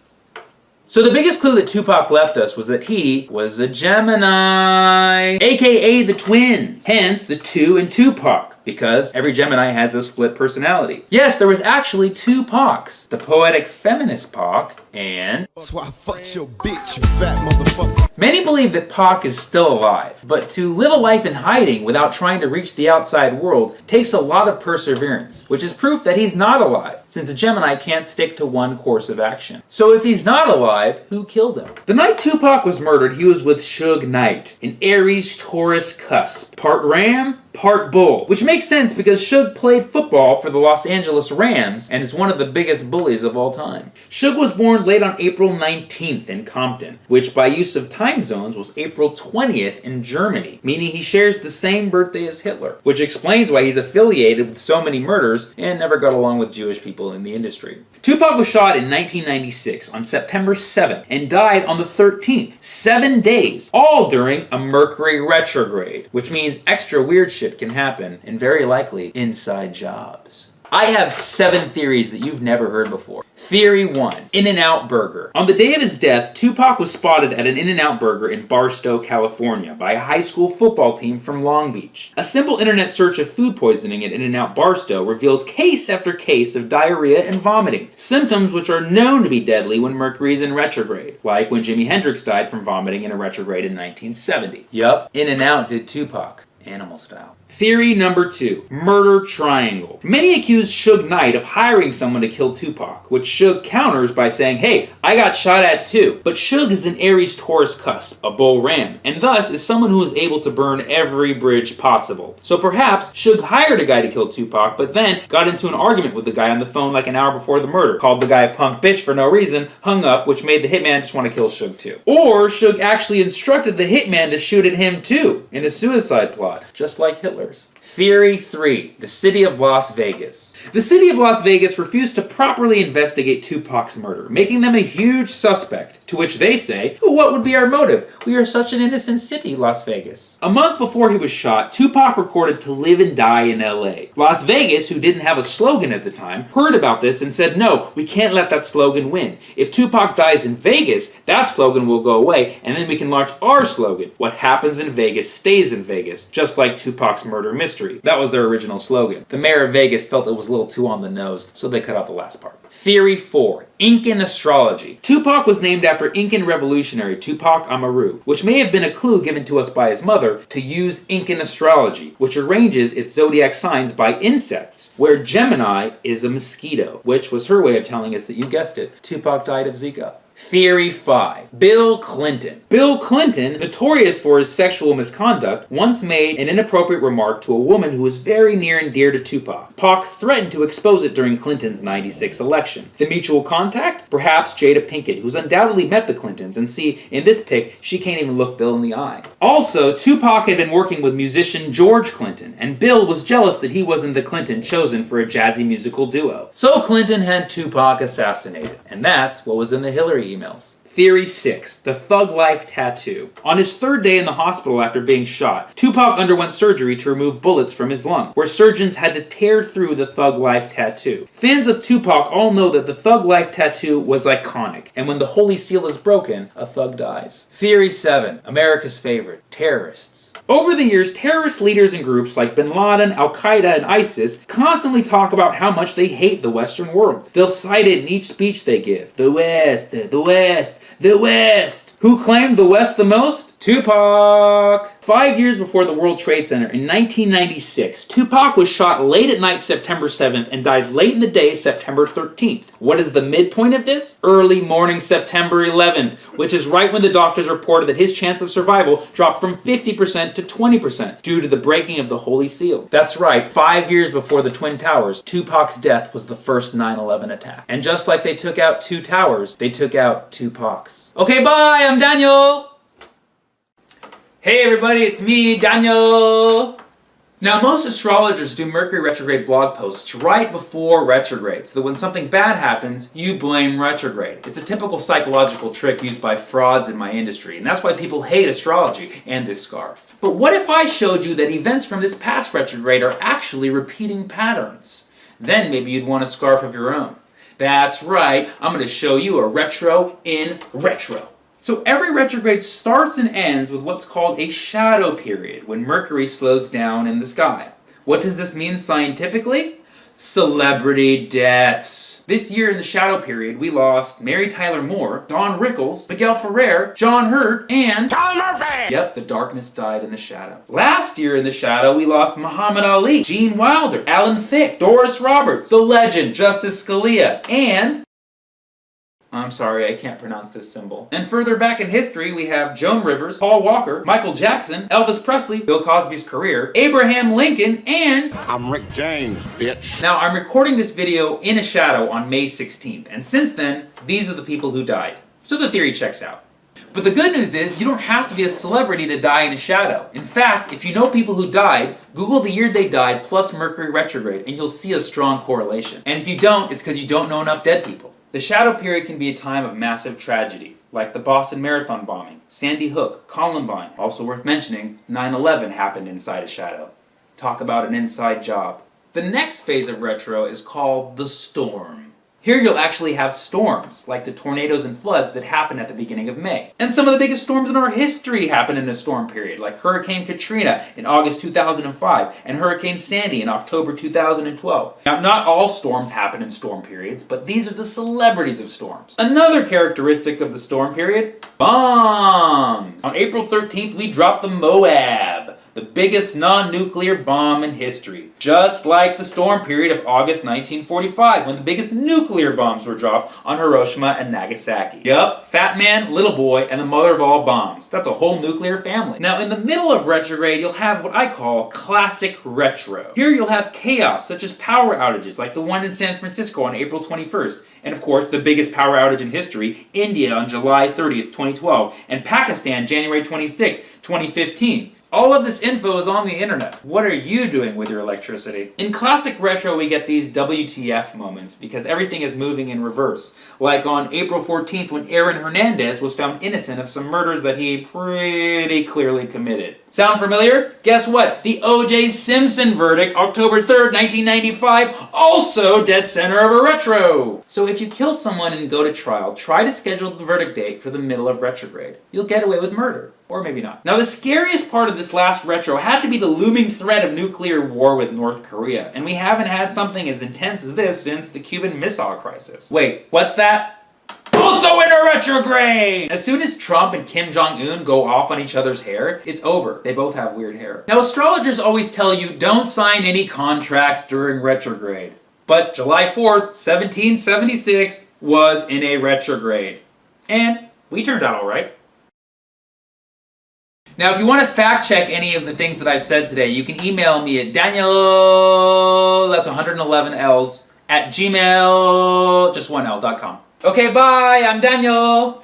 So the biggest clue that Tupac left us was that he was a Gemini, aka the twins, hence the 2 in Tupac, because every Gemini has a split personality. Yes, there was actually 2 Pacs, the poetic feminist Pac and... That's why I fucked your bitch, you fat motherfucker. Many believe that Pac is still alive, but to live a life in hiding without trying to reach the outside world takes a lot of perseverance, which is proof that he's not alive, since a Gemini can't stick to one course of action. So if he's not alive, who killed him? The night Tupac was murdered, he was with Suge Knight, an Aries Taurus cusp. Part ram, part bull. Which makes sense because Suge played football for the Los Angeles Rams and is one of the biggest bullies of all time. Suge was born late on April 19th in Compton, which by use of time zones was April 20th in Germany, meaning he shares the same birthday as Hitler, which explains why he's affiliated with so many murders and never got along with Jewish people in the industry. Tupac was shot in 1996 on September 7th and died on the 13th, 7 days, all during a Mercury retrograde, which means extra weird shit can happen, and very likely inside jobs. I have 7 theories that you've never heard before. Theory 1, In-N-Out Burger. On the day of his death, Tupac was spotted at an In-N-Out Burger in Barstow, California by a high school football team from Long Beach. A simple internet search of food poisoning at In-N-Out Barstow reveals case after case of diarrhea and vomiting, symptoms which are known to be deadly when Mercury is in retrograde, like when Jimi Hendrix died from vomiting in a retrograde in 1970. Yup, In-N-Out did Tupac. Animal style. Theory number 2, murder triangle. Many accuse Suge Knight of hiring someone to kill Tupac, which Suge counters by saying, hey, I got shot at too. But Suge is an Aries Taurus cusp, a bull ram, and thus is someone who is able to burn every bridge possible. So perhaps Suge hired a guy to kill Tupac, but then got into an argument with the guy on the phone like an hour before the murder, called the guy a punk bitch for no reason, hung up, which made the hitman just want to kill Suge too. Or Suge actually instructed the hitman to shoot at him too, in a suicide plot, just like Hitler's. Theory 3, the city of Las Vegas. The city of Las Vegas refused to properly investigate Tupac's murder, making them a huge suspect, to which they say, well, what would be our motive? We are such an innocent city, Las Vegas. A month before he was shot, Tupac recorded To Live and Die in LA. Las Vegas, who didn't have a slogan at the time, heard about this and said, no, we can't let that slogan win. If Tupac dies in Vegas, that slogan will go away, and then we can launch our slogan, what happens in Vegas stays in Vegas, just like Tupac's murder mystery. That was their original slogan. The mayor of Vegas felt it was a little too on the nose, so they cut out the last part. Theory 4, Incan astrology. Tupac was named after Incan revolutionary Tupac Amaru, which may have been a clue given to us by his mother to use Incan astrology, which arranges its zodiac signs by insects, where Gemini is a mosquito, which was her way of telling us that, you guessed it, Tupac died of Zika. Theory 5, Bill Clinton. Bill Clinton, notorious for his sexual misconduct, once made an inappropriate remark to a woman who was very near and dear to Tupac. Pac threatened to expose it during Clinton's '96 election. The mutual contact? Perhaps Jada Pinkett, who's undoubtedly met the Clintons, and see, in this pic, she can't even look Bill in the eye. Also, Tupac had been working with musician George Clinton, and Bill was jealous that he wasn't the Clinton chosen for a jazzy musical duo. So Clinton had Tupac assassinated, and that's what was in the Hillary emails. Theory 6, the Thug Life tattoo. On his 3rd day in the hospital after being shot, Tupac underwent surgery to remove bullets from his lung, where surgeons had to tear through the Thug Life tattoo. Fans of Tupac all know that the Thug Life tattoo was iconic, and when the Holy Seal is broken, a thug dies. Theory 7, America's favorite, terrorists. Over the years, terrorist leaders and groups like Bin Laden, Al-Qaeda, and ISIS constantly talk about how much they hate the Western world. They'll cite it in each speech they give. The West, the West, the West. Who claimed the West the most? Tupac. 5 years before the World Trade Center in 1996, Tupac was shot late at night September 7th and died late in the day September 13th. What is the midpoint of this? Early morning September 11th, which is right when the doctors reported that his chance of survival dropped from 50% to 20% due to the breaking of the Holy Seal. That's right, 5 years before the Twin Towers, Tupac's death was the first 9/11 attack. And just like they took out 2 towers, they took out 2 Pacs. Okay, bye, I'm Daniel! Hey everybody, it's me, Daniel! Now, most astrologers do Mercury retrograde blog posts right before retrograde, so that when something bad happens, you blame retrograde. It's a typical psychological trick used by frauds in my industry, and that's why people hate astrology and this scarf. But what if I showed you that events from this past retrograde are actually repeating patterns? Then maybe you'd want a scarf of your own. That's right, I'm going to show you a retro in retro. So every retrograde starts and ends with what's called a shadow period, when Mercury slows down in the sky. What does this mean scientifically? Celebrity deaths. This year in the shadow period, we lost Mary Tyler Moore, Don Rickles, Miguel Ferrer, John Hurt, and Charlie Murphy! Yep, the darkness died in the shadow. Last year in the shadow, we lost Muhammad Ali, Gene Wilder, Alan Thicke, Doris Roberts, the legend Justice Scalia, and... I'm sorry, I can't pronounce this symbol. And further back in history, we have Joan Rivers, Paul Walker, Michael Jackson, Elvis Presley, Bill Cosby's career, Abraham Lincoln, and... I'm Rick James, bitch. Now, I'm recording this video in a shadow on May 16th, and since then, these are the people who died. So the theory checks out. But the good news is, you don't have to be a celebrity to die in a shadow. In fact, if you know people who died, Google the year they died plus Mercury retrograde, and you'll see a strong correlation. And if you don't, it's because you don't know enough dead people. The shadow period can be a time of massive tragedy, like the Boston Marathon bombing, Sandy Hook, Columbine. Also worth mentioning, 9/11 happened inside a shadow. Talk about an inside job. The next phase of retro is called the storm. Here you'll actually have storms, like the tornadoes and floods that happen at the beginning of May. And some of the biggest storms in our history happen in a storm period, like Hurricane Katrina in August 2005 and Hurricane Sandy in October 2012. Now, not all storms happen in storm periods, but these are the celebrities of storms. Another characteristic of the storm period, bombs. On April 13th, we dropped the Moab. the biggest non-nuclear bomb in history. Just like the storm period of August 1945, when the biggest nuclear bombs were dropped on Hiroshima and Nagasaki. Yup, Fat Man, Little Boy, and the mother of all bombs. That's a whole nuclear family. Now, in the middle of retrograde, you'll have what I call classic retro. Here you'll have chaos, such as power outages, like the one in San Francisco on April 21st, and of course, the biggest power outage in history, India on July 30th, 2012, and Pakistan January 26, 2015. All of this info is on the internet. What are you doing with your electricity? In classic retro, we get these WTF moments because everything is moving in reverse. Like on April 14th when Aaron Hernandez was found innocent of some murders that he pretty clearly committed. Sound familiar? Guess what? The O.J. Simpson verdict, October 3rd, 1995, also dead center of a retro. So if you kill someone and go to trial, try to schedule the verdict date for the middle of retrograde. You'll get away with murder. Or maybe not. Now, the scariest part of this last retro had to be the looming threat of nuclear war with North Korea, and we haven't had something as intense as this since the Cuban Missile Crisis. Wait, what's that? Also in a retrograde! As soon as Trump and Kim Jong-un go off on each other's hair, it's over. They both have weird hair. Now, astrologers always tell you don't sign any contracts during retrograde. But July 4th, 1776 was in a retrograde. And we turned out all right. Now, if you want to fact check any of the things that I've said today, you can email me at Daniel, that's 111 L's, at gmail, just 1L.com. Okay, bye, I'm Daniel.